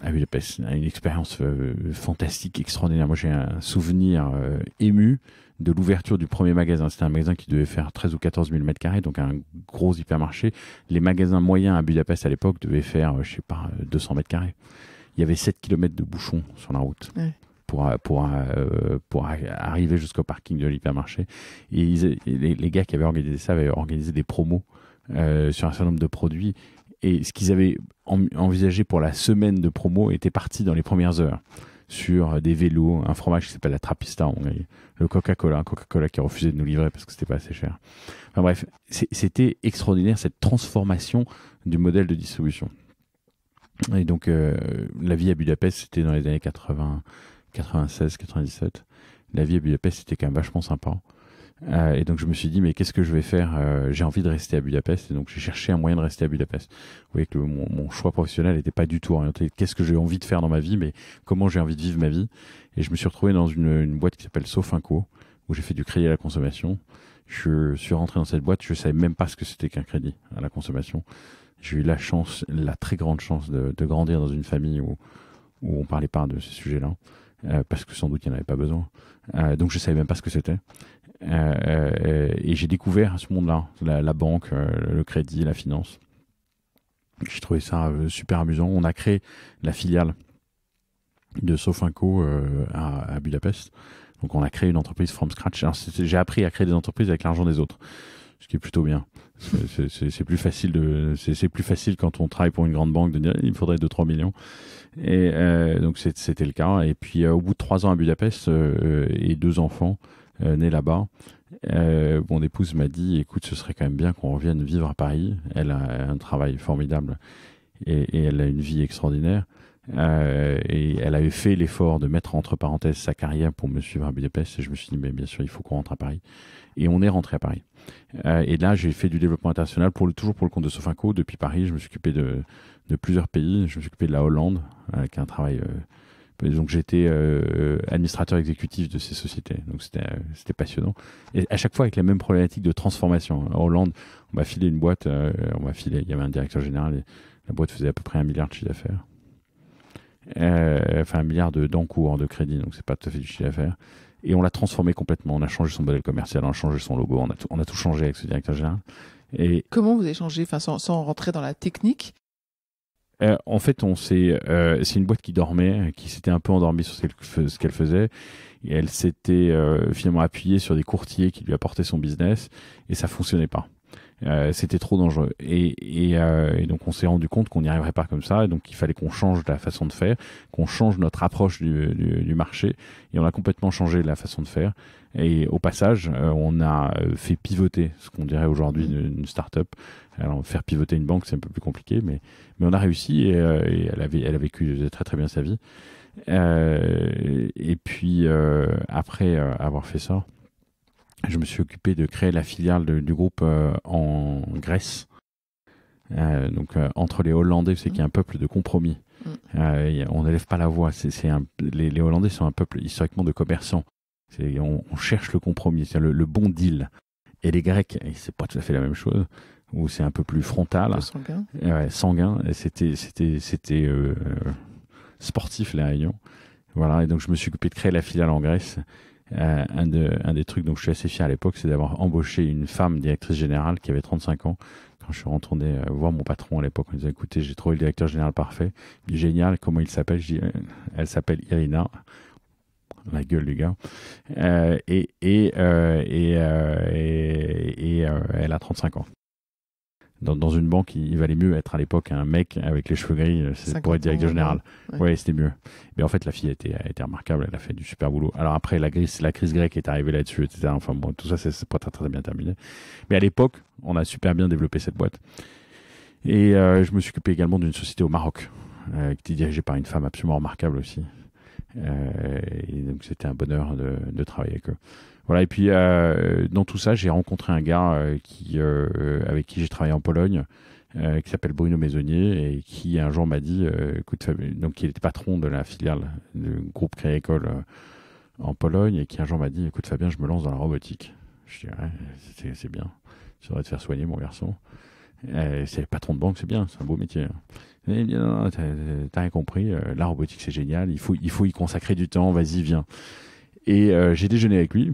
à Budapest. Une expérience fantastique, extraordinaire. Moi, j'ai un souvenir ému de l'ouverture du premier magasin. C'était un magasin qui devait faire 13 ou 14 000 mètres carrés, donc un gros hypermarché. Les magasins moyens à Budapest à l'époque devaient faire, 200 mètres carrés. Il y avait 7 km de bouchons sur la route. Ouais. Pour arriver jusqu'au parking de l'hypermarché. Et les gars qui avaient organisé ça avaient organisé des promos sur un certain nombre de produits. Et ce qu'ils avaient envisagé pour la semaine de promo était parti dans les premières heures sur des vélos, un fromage qui s'appelle la Trappista, le Coca-Cola qui a refusé de nous livrer parce que c'était pas assez cher. Enfin bref, c'était extraordinaire cette transformation du modèle de distribution. Et donc la vie à Budapest, c'était dans les années 96, 97. La vie à Budapest, c'était quand même vachement sympa. Et donc, je me suis dit, mais qu'est-ce que je vais faire? J'ai envie de rester à Budapest. Et donc, j'ai cherché un moyen de rester à Budapest. Vous voyez que mon choix professionnel n'était pas du tout orienté. Qu'est-ce que j'ai envie de faire dans ma vie, mais comment j'ai envie de vivre ma vie? Et je me suis retrouvé dans une boîte qui s'appelle Sofinco, où j'ai fait du crédit à la consommation. Je suis rentré dans cette boîte. Je savais même pas ce que c'était qu'un crédit à la consommation. J'ai eu la très grande chance de grandir dans une famille où on parlait pas de ces sujets-là. Parce que sans doute il n'y en avait pas besoin. Donc je savais même pas ce que c'était. Et j'ai découvert ce monde-là, la banque, le crédit, la finance. J'ai trouvé ça super amusant. On a créé la filiale de Sofinco à Budapest. Donc on a créé une entreprise from scratch. Alors, j'ai appris à créer des entreprises avec l'argent des autres, ce qui est plutôt bien. C'est plus facile c'est plus facile quand on travaille pour une grande banque de dire il me faudrait 2-3 millions. Et donc c'était le cas. Et puis au bout de 3 ans à Budapest et 2 enfants nés là-bas, mon épouse m'a dit écoute, ce serait quand même bien qu'on revienne vivre à Paris. Elle a un travail formidable et elle a une vie extraordinaire. Et elle avait fait l'effort de mettre entre parenthèses sa carrière pour me suivre à Budapest. Et je me suis dit mais bien sûr il faut qu'on rentre à Paris. Et on est rentré à Paris. Et là j'ai fait du développement international toujours pour le compte de Sofinco. Depuis Paris, je me suis occupé de plusieurs pays. Je me suis occupé de la Hollande avec un travail. Donc j'étais administrateur exécutif de ces sociétés. Donc c'était passionnant. Et à chaque fois avec la même problématique de transformation. En Hollande, on m'a filé une boîte. Il y avait un directeur général. Et la boîte faisait à peu près 1 milliard de chiffre d'affaires. Enfin 1 milliard d'encours de crédit. Donc c'est pas tout à fait du chiffre d'affaires. Et on l'a transformé complètement. On a changé son modèle commercial, on a changé son logo, on a tout changé avec ce directeur général. Et comment vous avez changé, enfin sans rentrer dans la technique? En fait, c'est une boîte qui dormait, qui s'était un peu endormie sur ce qu'elle faisait, et elle s'était finalement appuyée sur des courtiers qui lui apportaient son business, et ça fonctionnait pas. C'était trop dangereux. Et donc on s'est rendu compte qu'on n'y arriverait pas comme ça, et donc il fallait qu'on change la façon de faire, qu'on change notre approche du marché, et on a complètement changé la façon de faire. Et au passage, on a fait pivoter ce qu'on dirait aujourd'hui une start-up. Alors faire pivoter une banque, c'est un peu plus compliqué, mais on a réussi, et elle a vécu très très bien sa vie. Et puis après avoir fait ça, je me suis occupé de créer la filiale du groupe en Grèce. Donc entre les Hollandais, c'est qu'il y a un peuple de compromis. On n'élève pas la voix. Les Hollandais sont un peuple historiquement de commerçants. On cherche le compromis, c'est le bon deal. Et les Grecs, c'est pas tout à fait la même chose. où c'est un peu plus frontal. Le sanguin. Ouais, sanguin. Et c'était sportif, les réunions. Voilà, et donc je me suis occupé de créer la filiale en Grèce. Un des trucs dont je suis assez fier à l'époque, c'est d'avoir embauché une femme directrice générale qui avait 35 ans. Quand je suis retourné voir mon patron à l'époque, on me disait, écoutez, j'ai trouvé le directeur général parfait. Il dit, génial, comment il s'appelle? Je dis, elle s'appelle Irina. La gueule du gars. Elle a 35 ans. Dans une banque, il valait mieux être à l'époque un mec avec les cheveux gris pour être directeur général. Ouais, c'était mieux. Mais en fait, la fille a été remarquable, elle a fait du super boulot. Alors après, la crise grecque est arrivée là-dessus, etc. Enfin bon, tout ça, c'est pas très, très bien terminé. Mais à l'époque, on a super bien développé cette boîte. Et je me suis occupé également d'une société au Maroc, qui était dirigée par une femme absolument remarquable aussi. Et donc, c'était un bonheur de travailler avec eux. Voilà, et puis dans tout ça, j'ai rencontré un gars avec qui j'ai travaillé en Pologne, qui s'appelle Bruno Maisonnier, et qui un jour m'a dit, écoute, donc il était patron de la filiale du groupe Crédit Agricole en Pologne, et qui un jour m'a dit, écoute Fabien, je me lance dans la robotique. Je dis, ouais, c'est bien, ça devrait te faire soigner mon garçon. C'est patron de banque, c'est bien, c'est un beau métier. Et il dit, non, t'as rien compris, la robotique c'est génial, il faut y consacrer du temps, vas-y, viens. Et j'ai déjeuné avec lui.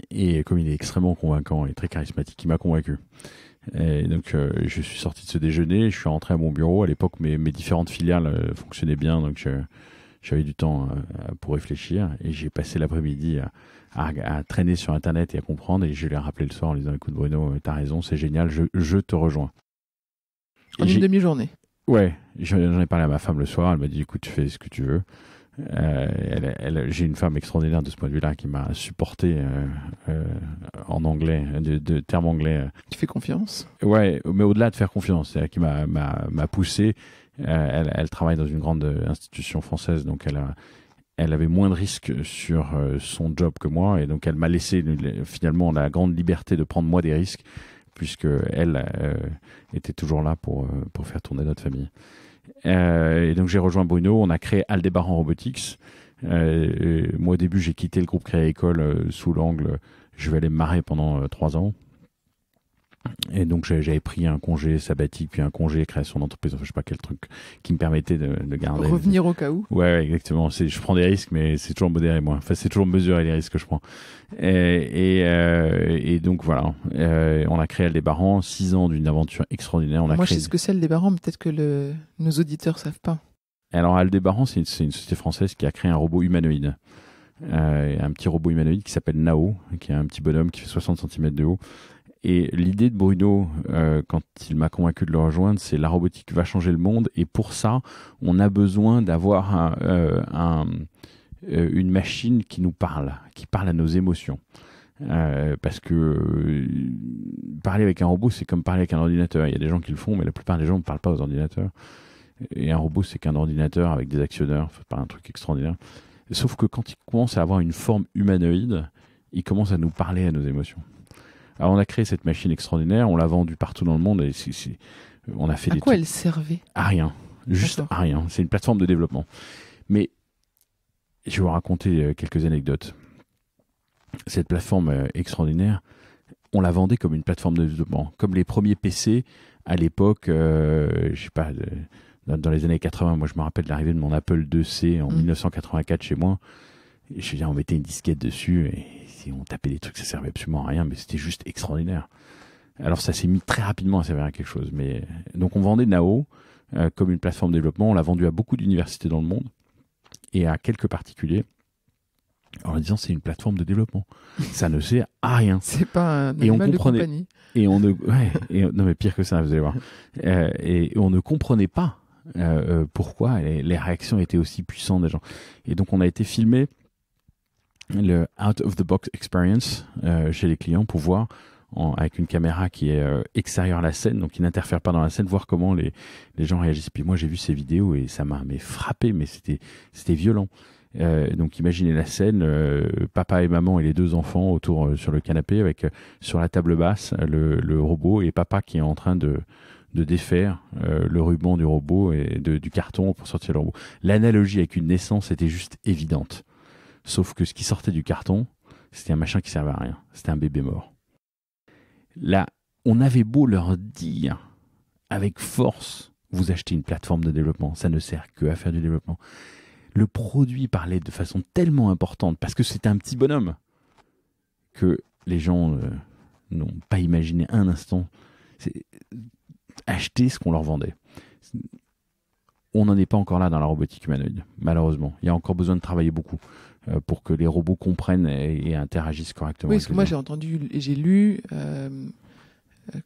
Et comme il est extrêmement convaincant et très charismatique, il m'a convaincu. Et donc, je suis sorti de ce déjeuner, je suis rentré à mon bureau. À l'époque, mes différentes filiales fonctionnaient bien, donc j'avais du temps pour réfléchir. Et j'ai passé l'après-midi à traîner sur Internet et à comprendre. Et je lui ai rappelé le soir en lui disant, écoute Bruno, t'as raison, c'est génial, je te rejoins. En une demi-journée. Ouais, j'en ai parlé à ma femme le soir, elle m'a dit, écoute, tu fais ce que tu veux. J'ai une femme extraordinaire de ce point de vue-là qui m'a supporté en anglais, de termes anglais. Tu fais confiance? Ouais, mais au-delà de faire confiance, c'est-à-dire qui m'a poussé. Elle travaille dans une grande institution française, donc elle avait moins de risques sur son job que moi, et donc elle m'a laissé finalement la grande liberté de prendre moi des risques, puisque elle était toujours là pour faire tourner notre famille. Et donc j'ai rejoint Bruno, on a créé Aldébaran Robotics. Moi au début j'ai quitté le groupe Crédit Agricole sous l'angle je vais aller me marrer pendant 3 ans. Et donc j'avais pris un congé sabbatique, puis un congé création d'entreprise, enfin, je sais pas quel truc qui me permettait de garder. Revenir au cas où. Ouais, exactement. Je prends des risques, mais c'est toujours modéré, moi. Enfin, c'est toujours mesuré les risques que je prends. Et donc voilà, on a créé Aldébaran, 6 ans d'une aventure extraordinaire. Moi, je sais ce que c'est Aldébaran, mais peut-être que nos auditeurs savent pas. Alors Aldébaran, c'est une société française qui a créé un robot humanoïde. Un petit robot humanoïde qui s'appelle Nao, qui est un petit bonhomme qui fait 60 cm de haut. Et l'idée de Bruno, quand il m'a convaincu de le rejoindre, c'est la robotique va changer le monde. Et pour ça, on a besoin d'avoir une machine qui nous parle, qui parle à nos émotions. Parce que parler avec un robot, c'est comme parler avec un ordinateur. Il y a des gens qui le font, mais la plupart des gens ne parlent pas aux ordinateurs. Et un robot, c'est qu'un ordinateur avec des actionneurs. C'est pas un truc extraordinaire. Sauf que quand il commence à avoir une forme humanoïde, il commence à nous parler à nos émotions. Alors on a créé cette machine extraordinaire, on l'a vendue partout dans le monde et on a fait à quoi elle servait? À rien, juste à rien. C'est une plateforme de développement. Mais je vais vous raconter quelques anecdotes. Cette plateforme extraordinaire, on la vendait comme une plateforme de développement, comme les premiers PC à l'époque, je sais pas, dans les années 80. Moi, je me rappelle de l'arrivée de mon Apple IIc en 1984 chez moi. Et je veux dire, on mettait une disquette dessus et on tapait des trucs, ça servait absolument à rien, mais c'était juste extraordinaire. Alors ça s'est mis très rapidement à servir à quelque chose. Mais donc on vendait Nao comme une plateforme de développement, on l'a vendu à beaucoup d'universités dans le monde et à quelques particuliers en disant c'est une plateforme de développement. Ça ne sert à rien. C'est pas un animal de compagnie. Non mais pire que ça, vous allez voir. Et on ne comprenait pas pourquoi les réactions étaient aussi puissantes des gens. Et donc on a été filmé le out of the box experience chez les clients pour voir avec une caméra qui est extérieure à la scène, donc qui n'interfère pas dans la scène, voir comment les gens réagissent. Puis moi j'ai vu ces vidéos et ça m'a frappé, mais c'était violent. Donc imaginez la scène, papa et maman et les 2 enfants autour sur le canapé avec sur la table basse le robot et papa qui est en train de défaire le ruban du robot et du carton pour sortir le robot. L'analogie avec une naissance était juste évidente. Sauf que ce qui sortait du carton, c'était un machin qui servait à rien. C'était un bébé mort. Là, on avait beau leur dire avec force, vous achetez une plateforme de développement, ça ne sert que à faire du développement. Le produit parlait de façon tellement importante, parce que c'était un petit bonhomme, que les gens n'ont pas imaginé un instant acheter ce qu'on leur vendait. On n'en est pas encore là dans la robotique humanoïde, malheureusement. Il y a encore besoin de travailler beaucoup pour que les robots comprennent et interagissent correctement. Oui, parce que moi j'ai entendu et j'ai lu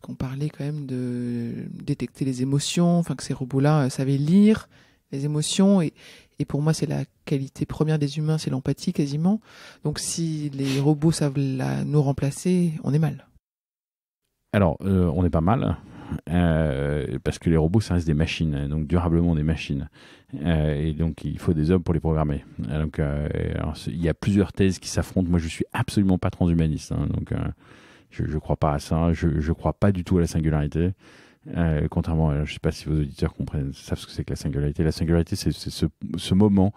qu'on parlait quand même de détecter les émotions, enfin que ces robots-là savaient lire les émotions et pour moi c'est la qualité première des humains, c'est l'empathie quasiment. Donc si les robots savent nous remplacer, on est mal. Alors on est pas mal. Parce que les robots ça reste des machines, donc durablement des machines, et donc il faut des hommes pour les programmer. Donc alors, il y a plusieurs thèses qui s'affrontent. Moi je suis absolument pas transhumaniste, hein, donc je crois pas à ça, je crois pas du tout à la singularité, contrairement je sais pas si vos auditeurs savent ce que c'est que la singularité. La singularité c'est ce moment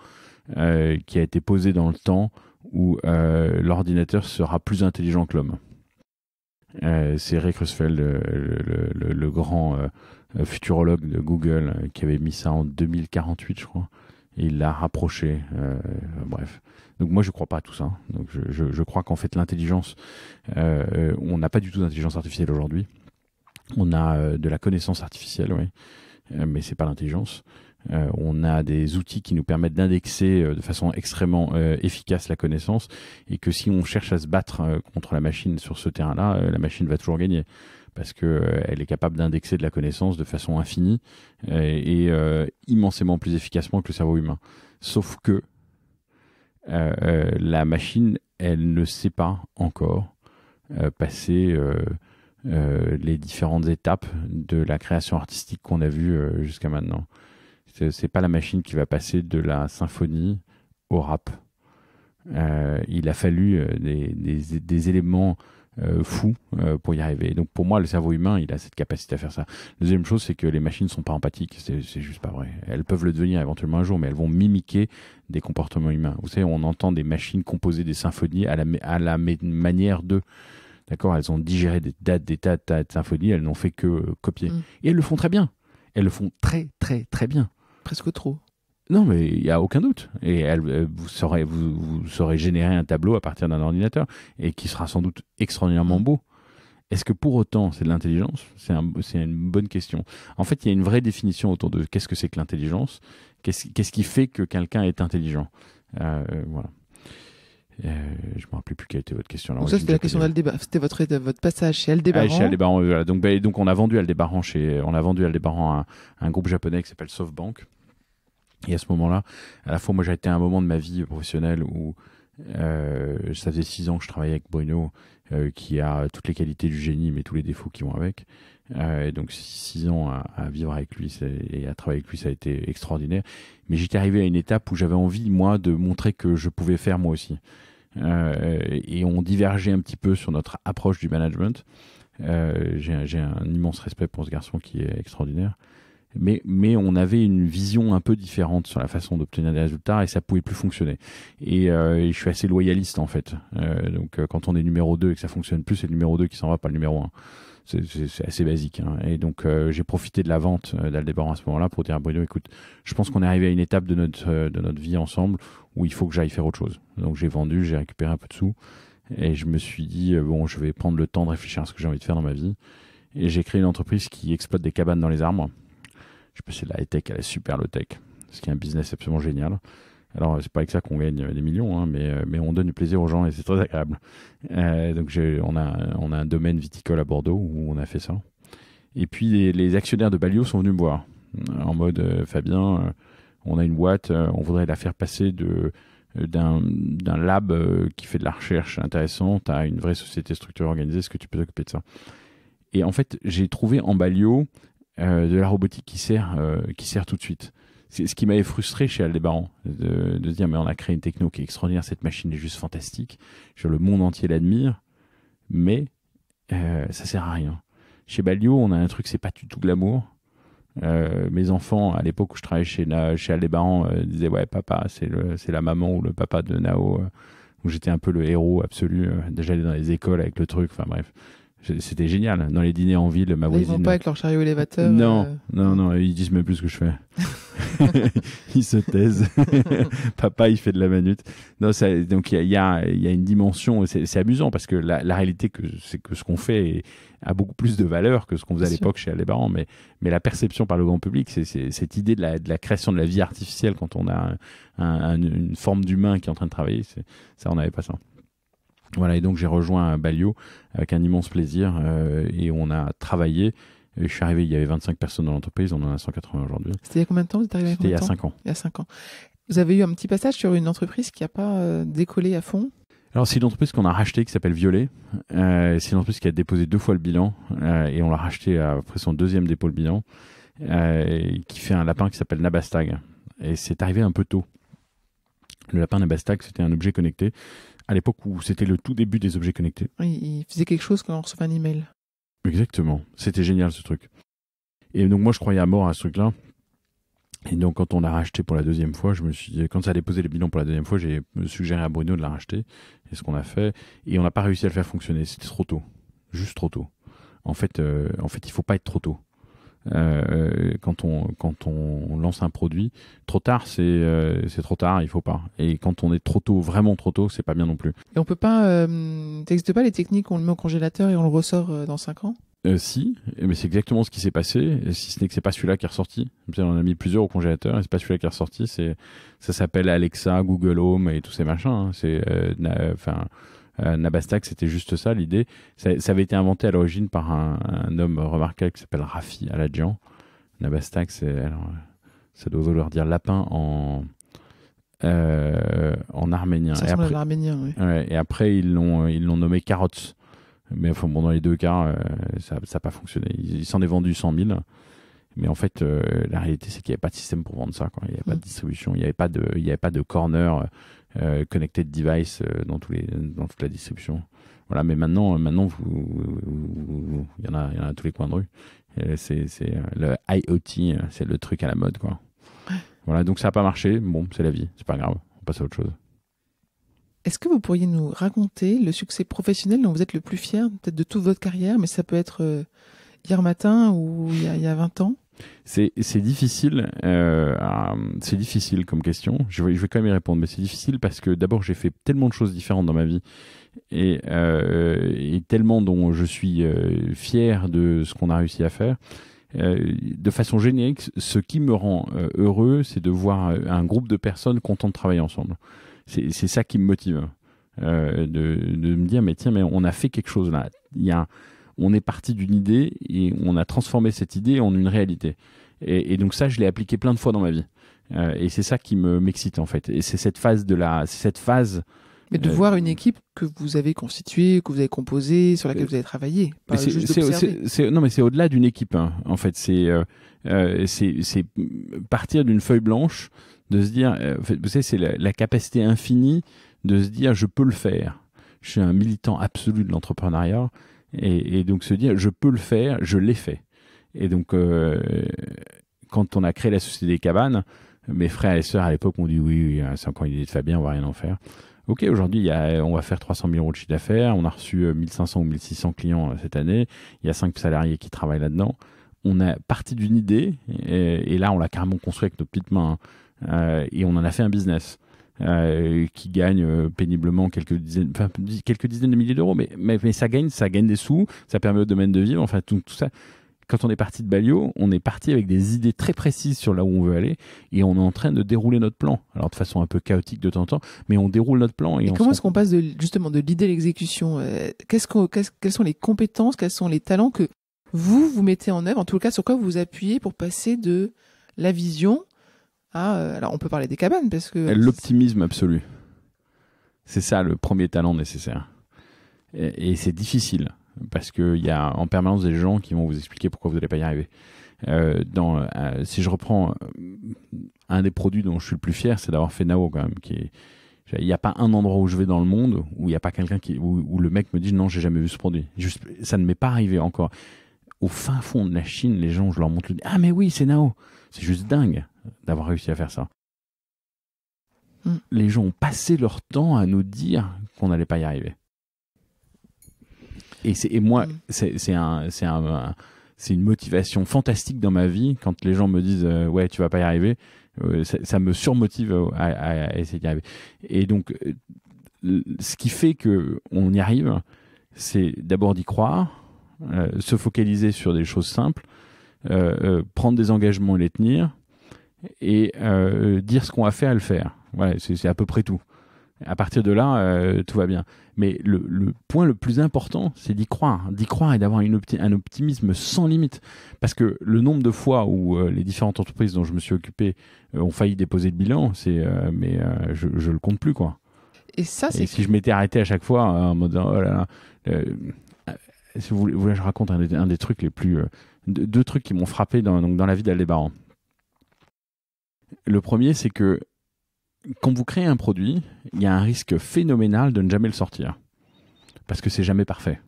qui a été posé dans le temps où l'ordinateur sera plus intelligent que l'homme. C'est Ray Kurzweil, le grand futurologue de Google, qui avait mis ça en 2048, je crois. Et il l'a rapproché. Bref. Donc moi, je ne crois pas à tout ça. Donc je crois qu'en fait, l'intelligence, on n'a pas du tout d'intelligence artificielle aujourd'hui. On a de la connaissance artificielle, oui, mais c'est pas l'intelligence. On a des outils qui nous permettent d'indexer de façon extrêmement efficace la connaissance, et que si on cherche à se battre contre la machine sur ce terrain-là, la machine va toujours gagner, parce que elle est capable d'indexer de la connaissance de façon infinie et immensément plus efficacement que le cerveau humain. Sauf que la machine, elle ne sait pas encore passer les différentes étapes de la création artistique qu'on a vues jusqu'à maintenant. C'est pas la machine qui va passer de la symphonie au rap. Il a fallu des éléments fous pour y arriver. Donc pour moi, le cerveau humain, il a cette capacité à faire ça. Deuxième chose, c'est que les machines sont pas empathiques. C'est juste pas vrai. Elles peuvent le devenir éventuellement un jour, mais elles vont mimiquer des comportements humains. Vous savez, on entend des machines composer des symphonies à la manière de... D'accord, elles ont digéré des tas de symphonies, elles n'ont fait que copier. Et elles le font très bien. Elles le font très, très, très bien. Presque trop. Non, mais il n'y a aucun doute. Et vous saurez générer un tableau à partir d'un ordinateur, et qui sera sans doute extraordinairement beau. Est-ce que pour autant c'est de l'intelligence ? C'est une bonne question. En fait, il y a une vraie définition autour de qu'est-ce que c'est que l'intelligence. Qu'est-ce qui fait que quelqu'un est intelligent ? Voilà. Je ne me rappelle plus quelle était votre question. Donc ça, c'était la question d'Aldébaran. C'était votre passage chez Aldébaran. Chez Aldébaran, voilà. Donc on a vendu Aldébaran à un groupe japonais qui s'appelle SoftBank. Et à ce moment-là, à la fois, moi, j'ai été à un moment de ma vie professionnelle où ça faisait 6 ans que je travaillais avec Bruno, qui a toutes les qualités du génie, mais tous les défauts qui vont avec. Et donc 6 ans à vivre avec lui et à travailler avec lui, ça a été extraordinaire. Mais j'étais arrivé à une étape où j'avais envie, moi, de montrer que je pouvais faire moi aussi. Et on divergeait un petit peu sur notre approche du management. J'ai un immense respect pour ce garçon qui est extraordinaire. Mais on avait une vision un peu différente sur la façon d'obtenir des résultats, et ça pouvait plus fonctionner. Et je suis assez loyaliste, en fait. Donc quand on est numéro 2 et que ça fonctionne plus, c'est le numéro 2 qui s'en va, pas le numéro 1. C'est assez basique, hein. Et donc j'ai profité de la vente d'Aldébaran à ce moment-là pour dire à Bruno, écoute, je pense qu'on est arrivé à une étape de notre vie ensemble où il faut que j'aille faire autre chose. Donc j'ai vendu, j'ai récupéré un peu de sous, et je me suis dit bon, je vais prendre le temps de réfléchir à ce que j'ai envie de faire dans ma vie. Et j'ai créé une entreprise qui exploite des cabanes dans les arbres. Je peux passer de la high-tech à la super low-tech, ce qui est un business absolument génial. Alors, c'est pas avec ça qu'on gagne des millions, hein, mais on donne du plaisir aux gens, et c'est très agréable. Donc, on a un domaine viticole à Bordeaux où on a fait ça. Et puis, les actionnaires de Balio sont venus me voir en mode Fabien, on a une boîte, on voudrait la faire passer d'un lab qui fait de la recherche intéressante à une vraie société structurée organisée. Est-ce que tu peux t'occuper de ça ? Et en fait, j'ai trouvé en Balio de la robotique qui sert tout de suite. C'est ce qui m'avait frustré chez Aldébaran, de se dire mais on a créé une techno qui est extraordinaire, cette machine est juste fantastique, le monde entier l'admire, mais ça sert à rien. Chez Balio, on a un truc, c'est pas du tout glamour. Mes enfants, à l'époque où je travaillais chez Aldébaran, disaient ouais, papa, c'est la maman ou le papa de Nao, où j'étais un peu le héros absolu. Déjà, j'allais dans les écoles avec le truc, enfin bref. C'était génial. Dans les dîners en ville, ma Là, ils voisine. vont pas avec leur chariot élévateur. Non, ils disent même plus ce que je fais. Ils se taisent. Papa, il fait de la manute. Non, donc il y a une dimension. C'est amusant parce que la réalité, c'est que ce qu'on fait a beaucoup plus de valeur que ce qu'on faisait à l'époque chez Aldebaran. Mais la perception par le grand public, c'est cette idée de la création de la vie artificielle quand on a une forme d'humain qui est en train de travailler. Ça, on n'avait pas ça. Voilà, et donc j'ai rejoint Balio avec un immense plaisir et on a travaillé. Et je suis arrivé, il y avait 25 personnes dans l'entreprise, on en a 180 aujourd'hui. C'était il y a combien de temps? Vous êtes arrivé C'était il y a 5 ans. Il y a 5 ans. Vous avez eu un petit passage sur une entreprise qui n'a pas décollé à fond? Alors c'est une entreprise qu'on a rachetée qui s'appelle Violet. C'est une entreprise qui a déposé 2 fois le bilan et on l'a racheté après son 2e dépôt le bilan, qui fait un lapin qui s'appelle Nabastag. Et c'est arrivé un peu tôt. Le lapin Nabastag, c'était un objet connecté à l'époque où c'était le tout début des objets connectés. Oui, il faisait quelque chose quand on recevait un email. Exactement. C'était génial ce truc. Et donc moi je croyais à mort à ce truc-là. Et donc quand on l'a racheté pour la 2e fois, je me suis dit, quand ça a déposé les bilans pour la 2e fois, j'ai suggéré à Bruno de la racheter. Et ce qu'on a fait. Et on n'a pas réussi à le faire fonctionner. C'était trop tôt. Juste trop tôt. En fait, il faut pas être trop tôt. Quand on lance un produit, trop tard, c'est trop tard, il faut pas. Et quand on est trop tôt, vraiment trop tôt, c'est pas bien non plus. Et on peut pas, t'existes pas les techniques où on le met au congélateur et on le ressort dans 5 ans? Si, mais c'est exactement ce qui s'est passé, si ce n'est que c'est pas celui-là qui est ressorti. On en a mis plusieurs au congélateur et c'est pas celui-là qui est ressorti. Ça s'appelle Alexa, Google Home et tous ces machins. Nabastag, c'était juste ça l'idée. Ça avait été inventé à l'origine par un homme remarquable qui s'appelle Rafi Aladjian. Nabastag, ça doit vouloir dire lapin en arménien. Ça ressemble à l'arménien, oui. Ouais, et après ils l'ont nommé Carrots. Mais enfin, bon, dans les 2 cas, ça n'a pas fonctionné. Il s'en est vendu 100 000. Mais en fait, la réalité, c'est qu'il n'y avait pas de système pour vendre ça, quoi. Il n'y avait pas de distribution. Il n'y avait pas de corner connected device dans toute la distribution. Voilà, mais maintenant, il y en a à tous les coins de rue. C'est le IoT, c'est le truc à la mode, quoi. Voilà, donc ça n'a pas marché. Bon, c'est la vie, c'est pas grave. On passe à autre chose. Est-ce que vous pourriez nous raconter le succès professionnel dont vous êtes le plus fier, peut-être de toute votre carrière, mais ça peut être hier matin ou il y a 20 ans? C'est difficile. C'est difficile comme question. Je vais quand même y répondre, mais c'est difficile parce que d'abord j'ai fait tellement de choses différentes dans ma vie et tellement dont je suis fier de ce qu'on a réussi à faire. De façon générique, ce qui me rend heureux, c'est de voir un groupe de personnes contents de travailler ensemble. C'est ça qui me motive, de me dire mais on a fait quelque chose là. On est parti d'une idée et on a transformé cette idée en une réalité. Et donc ça, je l'ai appliqué plein de fois dans ma vie. Et c'est ça qui m'excite en fait. Et c'est cette phase Mais de voir une équipe que vous avez constituée, que vous avez composée, sur laquelle vous avez travaillé. Pas juste d'observer. Non, mais c'est au-delà d'une équipe. Hein. En fait, c'est partir d'une feuille blanche, de se dire, vous savez, c'est la capacité infinie de se dire, je peux le faire. Je suis un militant absolu de l'entrepreneuriat. Et donc se dire, je peux le faire, je l'ai fait. Et donc, quand on a créé la Société des Cabanes, mes frères et sœurs à l'époque m'ont dit, oui, c'est encore une idée de Fabien, on va rien en faire. Ok, aujourd'hui, on va faire 300 000 euros de chiffre d'affaires. On a reçu 1500 ou 1600 clients cette année. Il y a 5 salariés qui travaillent là-dedans. On a parti d'une idée et là, on l'a carrément construit avec nos petites mains. Et on en a fait un business qui gagne péniblement quelques dizaines de milliers d'euros. Mais ça gagne des sous. Ça permet au domaine de vivre. Enfin, tout ça. Quand on est parti de Balio, on est parti avec des idées très précises sur là où on veut aller et on est en train de dérouler notre plan. Alors de façon un peu chaotique de temps en temps, mais on déroule notre plan. Et comment est-ce qu'on passe justement de l'idée à l'exécution? Quelles sont les compétences, quels sont les talents que vous mettez en œuvre, en tout cas sur quoi vous vous appuyez pour passer de la vision à... alors on peut parler des cabanes parce que... L'optimisme absolu. C'est ça le premier talent nécessaire. Et c'est difficile. Parce qu'il y a en permanence des gens qui vont vous expliquer pourquoi vous n'allez pas y arriver. Si je reprends un des produits dont je suis le plus fier, c'est d'avoir fait Nao quand même. Il n'y a pas un endroit où je vais dans le monde où il n'y a pas quelqu'un où le mec me dit non, j'ai jamais vu ce produit. Ça ne m'est pas arrivé encore. Au fin fond de la Chine, les gens, je leur montre, ah mais oui, c'est Nao. C'est juste dingue d'avoir réussi à faire ça. Les gens ont passé leur temps à nous dire qu'on n'allait pas y arriver. Et moi, c'est une motivation fantastique dans ma vie quand les gens me disent ouais, tu vas pas y arriver. Ça me surmotive à essayer d'y arriver. Et donc, ce qui fait que on y arrive, c'est d'abord d'y croire, se focaliser sur des choses simples, prendre des engagements et les tenir, et dire ce qu'on va faire et le faire. Voilà, c'est à peu près tout. À partir de là, tout va bien. Mais le point le plus important, c'est d'y croire et d'avoir un optimisme sans limite. Parce que le nombre de fois où les différentes entreprises dont je me suis occupé ont failli déposer le bilan, je le compte plus, quoi. Et ça, c'est... Si je m'étais arrêté à chaque fois en mode oh là là, si vous voulez, je raconte un des trucs les plus... deux trucs qui m'ont frappé dans la vie d'Aldébaran. Le premier, c'est que quand vous créez un produit, il y a un risque phénoménal de ne jamais le sortir. Parce que c'est jamais parfait.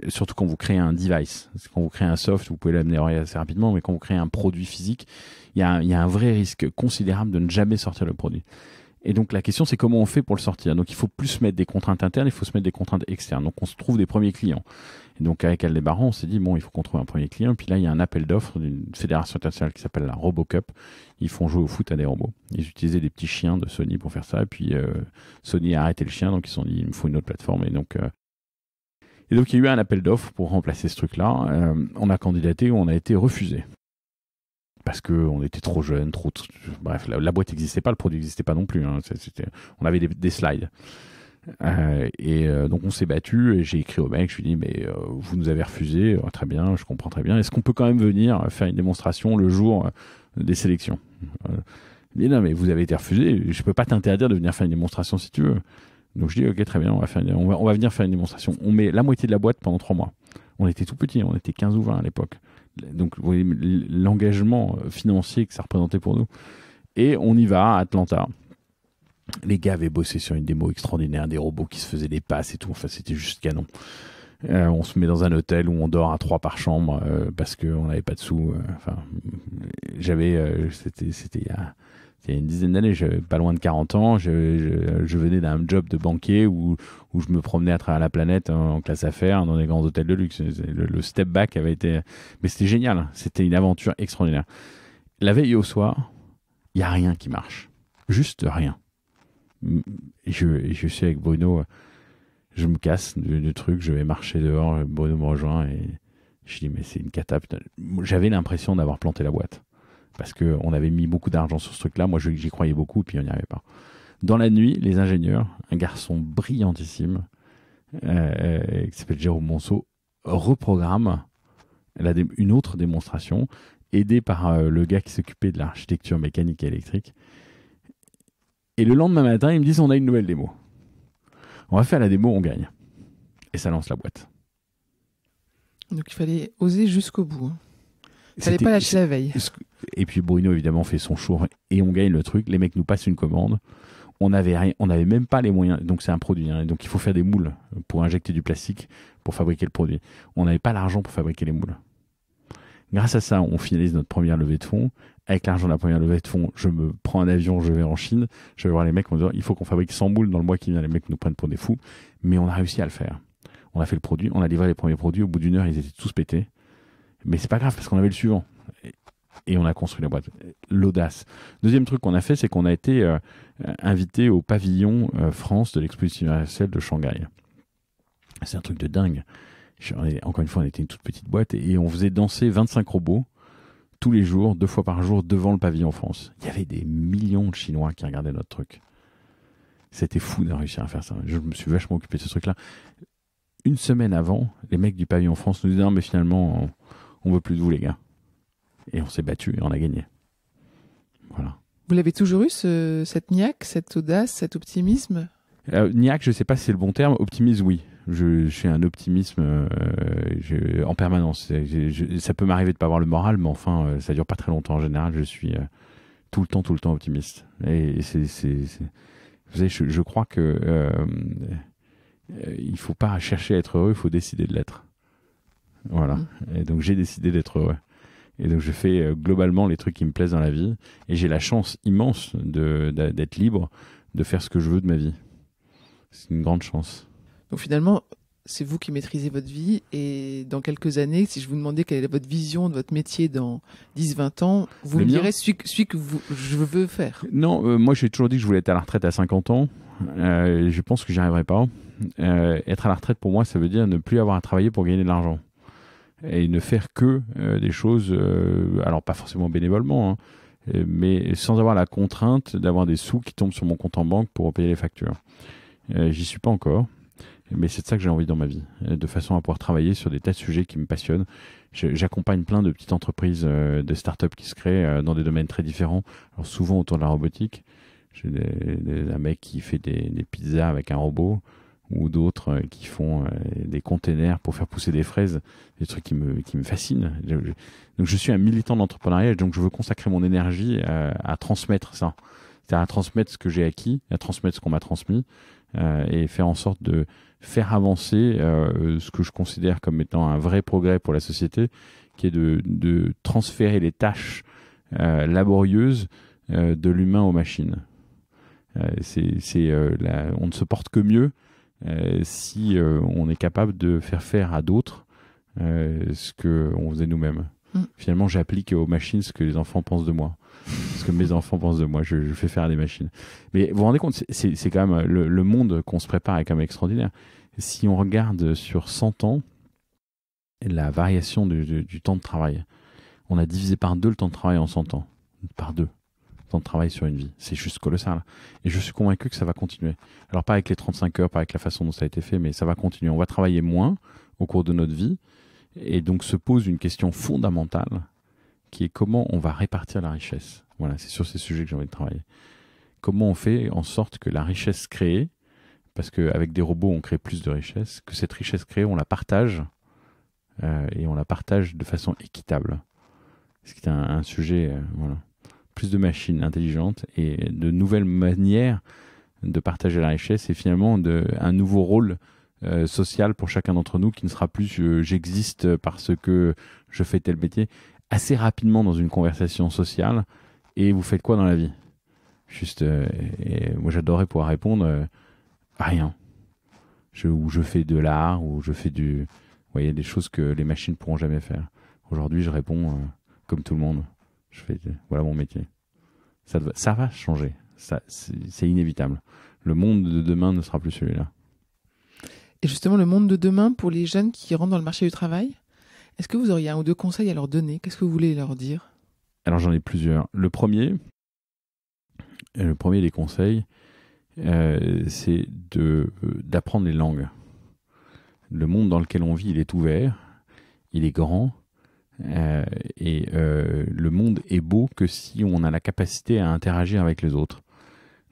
Surtout quand vous créez un device. Quand vous créez un soft, vous pouvez l'améliorer assez rapidement, mais quand vous créez un produit physique, il y a un vrai risque considérable de ne jamais sortir le produit. Et donc la question, c'est comment on fait pour le sortir. Donc il faut plus se mettre des contraintes internes, il faut se mettre des contraintes externes. Donc on se trouve des premiers clients. Et donc avec Aldébaran, on s'est dit bon, il faut qu'on trouve un premier client. Puis là, il y a un appel d'offres d'une fédération internationale qui s'appelle la RoboCup. Ils font jouer au foot à des robots. Ils utilisaient des petits chiens de Sony pour faire ça. Et puis Sony a arrêté le chien, donc ils se sont dit il me faut une autre plateforme. Et donc il y a eu un appel d'offres pour remplacer ce truc-là. On a candidaté, on a été refusé. Parce qu'on était trop jeunes, bref, la boîte n'existait pas, le produit n'existait pas non plus. Hein. On avait des slides. Donc on s'est battu et j'ai écrit au mec, je lui ai dit mais vous nous avez refusé, très bien, je comprends très bien. Est-ce qu'on peut quand même venir faire une démonstration le jour des sélections? Il dit non mais vous avez été refusé, je peux pas t'interdire de venir faire une démonstration si tu veux. Donc je dis ok très bien, on va venir faire une démonstration. On met la moitié de la boîte pendant 3 mois. On était tout petits, on était 15 ou 20 à l'époque. Donc vous voyez l'engagement financier que ça représentait pour nous. Et on y va à Atlanta. Les gars avaient bossé sur une démo extraordinaire, des robots qui se faisaient des passes et tout. Enfin, c'était juste canon. On se met dans un hôtel où on dort à 3 par chambre parce qu'on n'avait pas de sous. C'était il y a une dizaine d'années, j'avais pas loin de 40 ans. Je venais d'un job de banquier où je me promenais à travers la planète en classe affaires dans des grands hôtels de luxe. Le step back avait été... Mais c'était génial. C'était une aventure extraordinaire. La veille au soir, il n'y a rien qui marche. Juste rien. Et je suis avec Bruno, je me casse du truc, je vais marcher dehors, Bruno me rejoint et je dis mais c'est une cata. Putain. J'avais l'impression d'avoir planté la boîte parce qu'on avait mis beaucoup d'argent sur ce truc-là, moi j'y croyais beaucoup et puis on n'y arrivait pas. Dans la nuit, les ingénieurs, un garçon brillantissime qui s'appelle Jérôme Monceau, reprogramme une autre démonstration aidé par le gars qui s'occupait de l'architecture mécanique et électrique. Et le lendemain matin, ils me disent on a une nouvelle démo. On va faire la démo, on gagne. Et ça lance la boîte. Donc il fallait oser jusqu'au bout. Hein. Il fallait pas lâcher la veille. Et puis Bruno évidemment fait son show et on gagne le truc. Les mecs nous passent une commande. On n'avait rien, on n'avait même pas les moyens. Donc c'est un produit. Hein, donc il faut faire des moules pour injecter du plastique pour fabriquer le produit. On n'avait pas l'argent pour fabriquer les moules. Grâce à ça, on finalise notre première levée de fonds. Avec l'argent de la première levée de fonds, je me prends un avion, je vais en Chine. Je vais voir les mecs, on me dit il faut qu'on fabrique 100 moules dans le mois qui vient. Les mecs nous prennent pour des fous. Mais on a réussi à le faire. On a fait le produit, on a livré les premiers produits. Au bout d'1 heure, ils étaient tous pétés. Mais c'est pas grave parce qu'on avait le suivant. Et on a construit la boîte. L'audace. Deuxième truc qu'on a fait, c'est qu'on a été invité au pavillon France de l'exposition universelle de Shanghai. C'est un truc de dingue. Encore une fois, on était une toute petite boîte et on faisait danser 25 robots tous les jours, 2 fois par jour, devant le pavillon France. Il y avait des millions de Chinois qui regardaient notre truc. C'était fou d'avoir réussi à faire ça. Je me suis vachement occupé de ce truc-là. Une semaine avant, les mecs du pavillon France nous disaient non mais finalement, on veut plus de vous les gars. Et on s'est battu et on a gagné. Voilà. Vous l'avez toujours eu, cette niaque, cette audace, cet optimisme? Niaque, je ne sais pas si c'est le bon terme. Optimisme, oui. Je suis un optimisme en permanence. Ça peut m'arriver de ne pas avoir le moral, mais enfin, ça ne dure pas très longtemps. En général, je suis tout le temps optimiste. Et vous savez, je crois que il ne faut pas chercher à être heureux, il faut décider de l'être. Voilà. Et donc, j'ai décidé d'être heureux. Et donc, je fais globalement les trucs qui me plaisent dans la vie. Et j'ai la chance immense d'être libre, de faire ce que je veux de ma vie. C'est une grande chance. Donc finalement, c'est vous qui maîtrisez votre vie. Et dans quelques années, si je vous demandais quelle est votre vision de votre métier dans 10-20 ans, vous me direz celui que je veux faire. Non, moi j'ai toujours dit que je voulais être à la retraite à 50 ans. Je pense que j'y arriverai pas. Être à la retraite pour moi, ça veut dire ne plus avoir à travailler pour gagner de l'argent. Et ne faire que des choses, alors pas forcément bénévolement, mais sans avoir la contrainte d'avoir des sous qui tombent sur mon compte en banque pour payer les factures. J'y suis pas encore, mais c'est de ça que j'ai envie dans ma vie, de façon à pouvoir travailler sur des tas de sujets qui me passionnent. J'accompagne plein de petites entreprises, de start-up qui se créent dans des domaines très différents, alors souvent autour de la robotique. J'ai un mec qui fait des pizzas avec un robot, ou d'autres qui font des containers pour faire pousser des fraises, des trucs qui me fascinent. Donc je suis un militant d'entrepreneuriat, donc je veux consacrer mon énergie à transmettre ça, c'est-à-dire à transmettre ce que j'ai acquis, à transmettre ce qu'on m'a transmis, et faire en sorte de faire avancer ce que je considère comme étant un vrai progrès pour la société, qui est de transférer les tâches laborieuses de l'humain aux machines. On ne se porte que mieux si on est capable de faire à d'autres ce qu'on faisait nous-mêmes. Finalement, j'applique aux machines ce que les enfants pensent de moi. Ce que mes enfants pensent de moi, je fais faire à des machines. Mais vous vous rendez compte, c'est quand même le monde qu'on se prépare est quand même extraordinaire. Si on regarde sur 100 ans, la variation du temps de travail, on a divisé par 2 le temps de travail en 100 ans. Par 2. Temps de travail sur une vie. C'est juste colossal. Et je suis convaincu que ça va continuer. Alors pas avec les 35 heures, pas avec la façon dont ça a été fait, mais ça va continuer. On va travailler moins au cours de notre vie. Et donc se pose une question fondamentale qui est comment on va répartir la richesse. Voilà, c'est sur ces sujets que j'ai envie de travailler. Comment on fait en sorte que la richesse créée, parce qu'avec des robots on crée plus de richesse, que cette richesse créée on la partage et on la partage de façon équitable. Ce qui est un sujet, voilà. Plus de machines intelligentes et de nouvelles manières de partager la richesse et finalement un nouveau rôle social pour chacun d'entre nous qui ne sera plus j'existe parce que je fais tel métier. Assez rapidement dans une conversation sociale, et vous faites quoi dans la vie? Juste, et moi j'adorerais pouvoir répondre rien. Ou je fais de l'art, ou je fais vous voyez, des choses que les machines pourront jamais faire. Aujourd'hui je réponds comme tout le monde. Voilà mon métier. Ça va changer. C'est inévitable. Le monde de demain ne sera plus celui-là. Et justement, le monde de demain, pour les jeunes qui rentrent dans le marché du travail, est-ce que vous auriez 1 ou 2 conseils à leur donner? Qu'est-ce que vous voulez leur dire? Alors j'en ai plusieurs. Le premier des conseils, c'est d'apprendre les langues. Le monde dans lequel on vit, il est ouvert, il est grand, et le monde est beau que si on a la capacité à interagir avec les autres.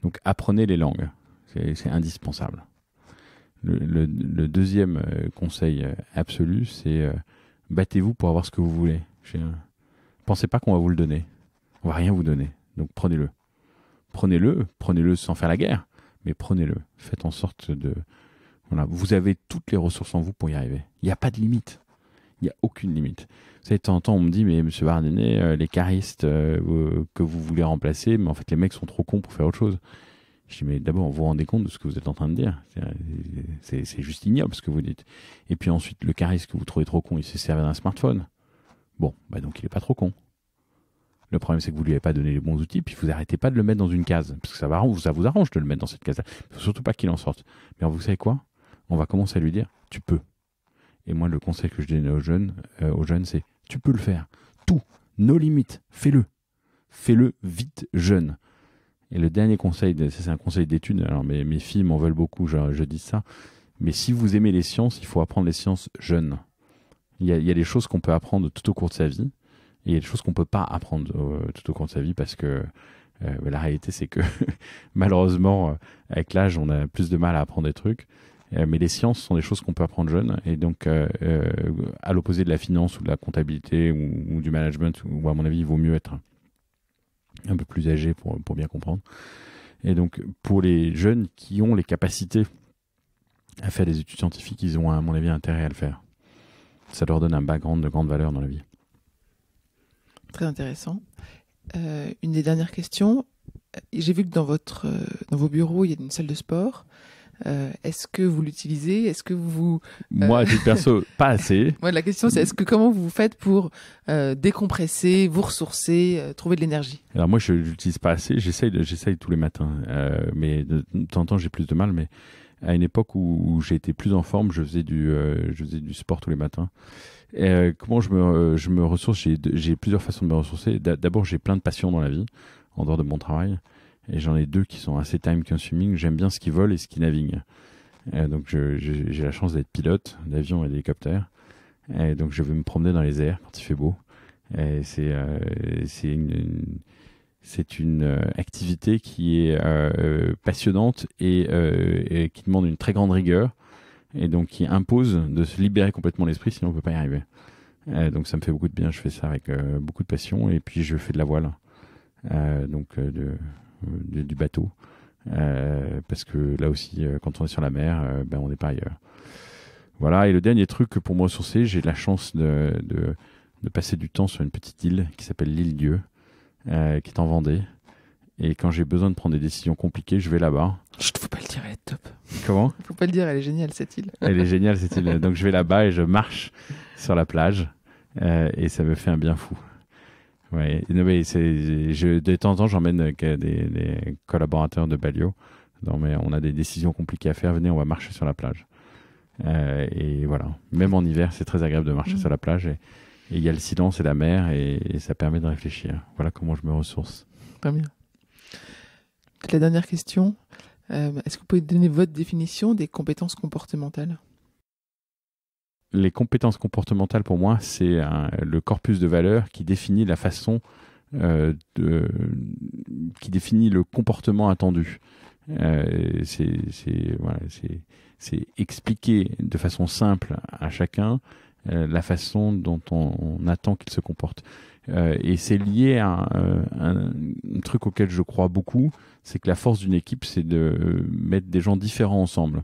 Donc apprenez les langues, c'est indispensable. Le deuxième conseil absolu, c'est battez-vous pour avoir ce que vous voulez. Pensez pas qu'on va vous le donner, on va rien vous donner, donc prenez-le. Prenez-le sans faire la guerre, mais prenez-le. Faites en sorte voilà, vous avez toutes les ressources en vous pour y arriver. Il n'y a pas de limite. Il n'y a aucune limite. Vous savez, de temps en temps, on me dit, mais monsieur Bardinet, les caristes que vous voulez remplacer, mais en fait, les mecs sont trop cons pour faire autre chose. Je dis, mais d'abord, vous vous rendez compte de ce que vous êtes en train de dire. C'est juste ignoble ce que vous dites. Et puis ensuite, le cariste que vous trouvez trop con, il s'est servi d'un smartphone. Bon, bah donc il est pas trop con. Le problème, c'est que vous lui avez pas donné les bons outils, puis vous arrêtez pas de le mettre dans une case. Parce que ça vous arrange de le mettre dans cette case-là. Il faut surtout pas qu'il en sorte. Mais alors, vous savez quoi? On va commencer à lui dire, tu peux. Et moi, le conseil que je donne aux jeunes, c'est tu peux le faire. Tout, nos limites, fais-le. Fais-le vite, jeune. Et le dernier conseil, c'est un conseil d'étude. Alors mes filles m'en veulent beaucoup, je dis ça. Mais si vous aimez les sciences, il faut apprendre les sciences jeunes. Il y a des choses qu'on peut apprendre tout au cours de sa vie, et il y a des choses qu'on peut pas apprendre tout au cours de sa vie parce que la réalité, c'est que malheureusement, avec l'âge, on a plus de mal à apprendre des trucs. Mais les sciences sont des choses qu'on peut apprendre jeune, et donc à l'opposé de la finance ou de la comptabilité ou du management, où à mon avis il vaut mieux être un peu plus âgé pour bien comprendre. Et donc pour les jeunes qui ont les capacités à faire des études scientifiques, ils ont à mon avis intérêt à le faire. Ça leur donne un background de grande valeur dans la vie. Très intéressant. Une des dernières questions. J'ai vu que dans vos bureaux, il y a une salle de sport. Est-ce que vous l'utilisez? Est-ce que vous... Moi, à titre perso, pas assez. Ouais, la question, c'est comment vous faites pour décompresser, vous ressourcer, trouver de l'énergie? Alors moi, je l'utilise pas assez. J'essaye tous les matins. Mais de temps en temps, j'ai plus de mal. Mais à une époque où j'ai été plus en forme, je faisais du sport tous les matins. Comment je me ressource? J'ai plusieurs façons de me ressourcer. D'abord, j'ai plein de passions dans la vie, en dehors de mon travail. Et j'en ai 2 qui sont assez time consuming. J'aime bien ce qui vole et ce qui navigue. Donc j'ai la chance d'être pilote d'avion et d'hélicoptère. Et donc je vais me promener dans les airs quand il fait beau. Et c'est une activité qui est passionnante et qui demande une très grande rigueur. Et donc qui impose de se libérer complètement l'esprit, sinon on ne peut pas y arriver. Donc ça me fait beaucoup de bien. Je fais ça avec beaucoup de passion. Et puis je fais de la voile. Du bateau, parce que là aussi, quand on est sur la mer, on n'est pas ailleurs. Voilà. Et le dernier truc pour me ressourcer, j'ai la chance de passer du temps sur une petite île qui s'appelle l'île Dieu, qui est en Vendée. Et quand j'ai besoin de prendre des décisions compliquées, je vais là-bas. Faut pas le dire, elle est top. Comment? Faut pas le dire, elle est géniale cette île. Elle est géniale cette île. Donc je vais là-bas et je marche sur la plage, et ça me fait un bien fou. Ouais, mais de temps en temps, j'emmène des collaborateurs de Balio. Mais on a des décisions compliquées à faire. Venez, on va marcher sur la plage. Et voilà. Même en hiver, c'est très agréable de marcher sur la plage. Et il y a le silence et la mer, et ça permet de réfléchir. Voilà comment je me ressource. Très bien. Peut-être la dernière question. Est-ce que vous pouvez donner votre définition des compétences comportementales? Les compétences comportementales, pour moi, c'est le corpus de valeurs qui définit la façon qui définit le comportement attendu. C'est expliquer de façon simple à chacun la façon dont on attend qu'il se comporte. Et c'est lié à un truc auquel je crois beaucoup, c'est que la force d'une équipe, c'est de mettre des gens différents ensemble.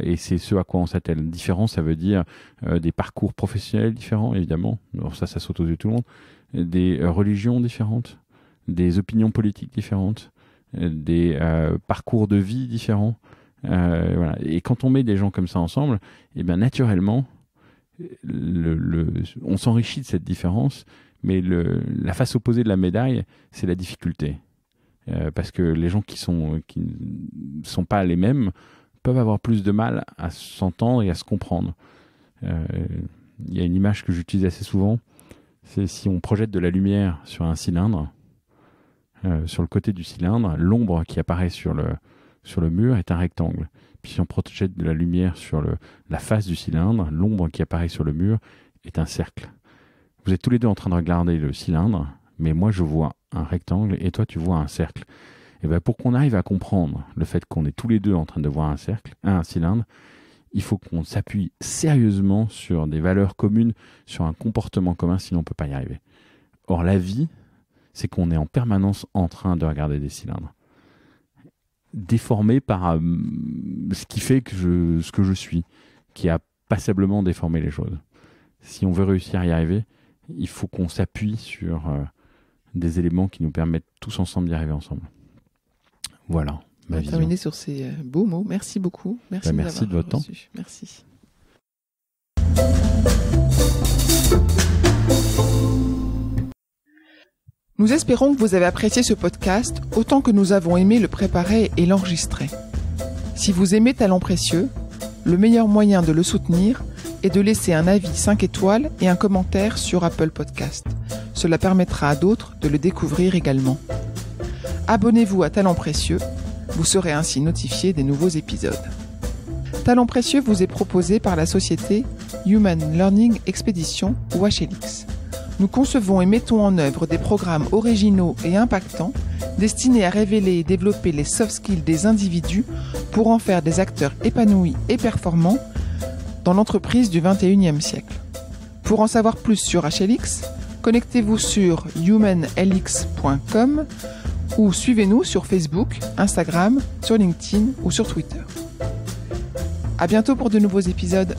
Et c'est ce à quoi on s'attelle. Différent, ça veut dire des parcours professionnels différents, évidemment. Alors ça saute aux yeux de tout le monde. Des religions différentes, des opinions politiques différentes, des parcours de vie différents. Voilà. Et quand on met des gens comme ça ensemble, eh bien naturellement, on s'enrichit de cette différence, mais la face opposée de la médaille, c'est la difficulté. Parce que les gens qui ne sont pas les mêmes peuvent avoir plus de mal à s'entendre et à se comprendre. Il y a une image que j'utilise assez souvent, c'est si on projette de la lumière sur un cylindre, sur le côté du cylindre, l'ombre qui apparaît sur le mur est un rectangle. Puis si on projette de la lumière sur la face du cylindre, l'ombre qui apparaît sur le mur est un cercle. Vous êtes tous les deux en train de regarder le cylindre, mais moi je vois un rectangle et toi tu vois un cercle. Et bien pour qu'on arrive à comprendre le fait qu'on est tous les deux en train de voir un cylindre, il faut qu'on s'appuie sérieusement sur des valeurs communes, sur un comportement commun, sinon on ne peut pas y arriver. Or la vie, c'est qu'on est en permanence en train de regarder des cylindres, déformés par ce qui fait ce que je suis, qui a passablement déformé les choses. Si on veut réussir à y arriver, il faut qu'on s'appuie sur des éléments qui nous permettent tous ensemble d'y arriver ensemble. Voilà. On va terminer sur ces beaux mots. Merci beaucoup. Merci de votre temps. Merci. Nous espérons que vous avez apprécié ce podcast autant que nous avons aimé le préparer et l'enregistrer. Si vous aimez Talents Précieux, le meilleur moyen de le soutenir est de laisser un avis 5 étoiles et un commentaire sur Apple Podcast. Cela permettra à d'autres de le découvrir également. Abonnez-vous à Talents Précieux, vous serez ainsi notifié des nouveaux épisodes. Talents Précieux vous est proposé par la société Human Learning Expedition ou HLX. Nous concevons et mettons en œuvre des programmes originaux et impactants destinés à révéler et développer les soft skills des individus pour en faire des acteurs épanouis et performants dans l'entreprise du XXIe siècle. Pour en savoir plus sur HLX, connectez-vous sur humanlx.com ou suivez-nous sur Facebook, Instagram, sur LinkedIn ou sur Twitter. À bientôt pour de nouveaux épisodes.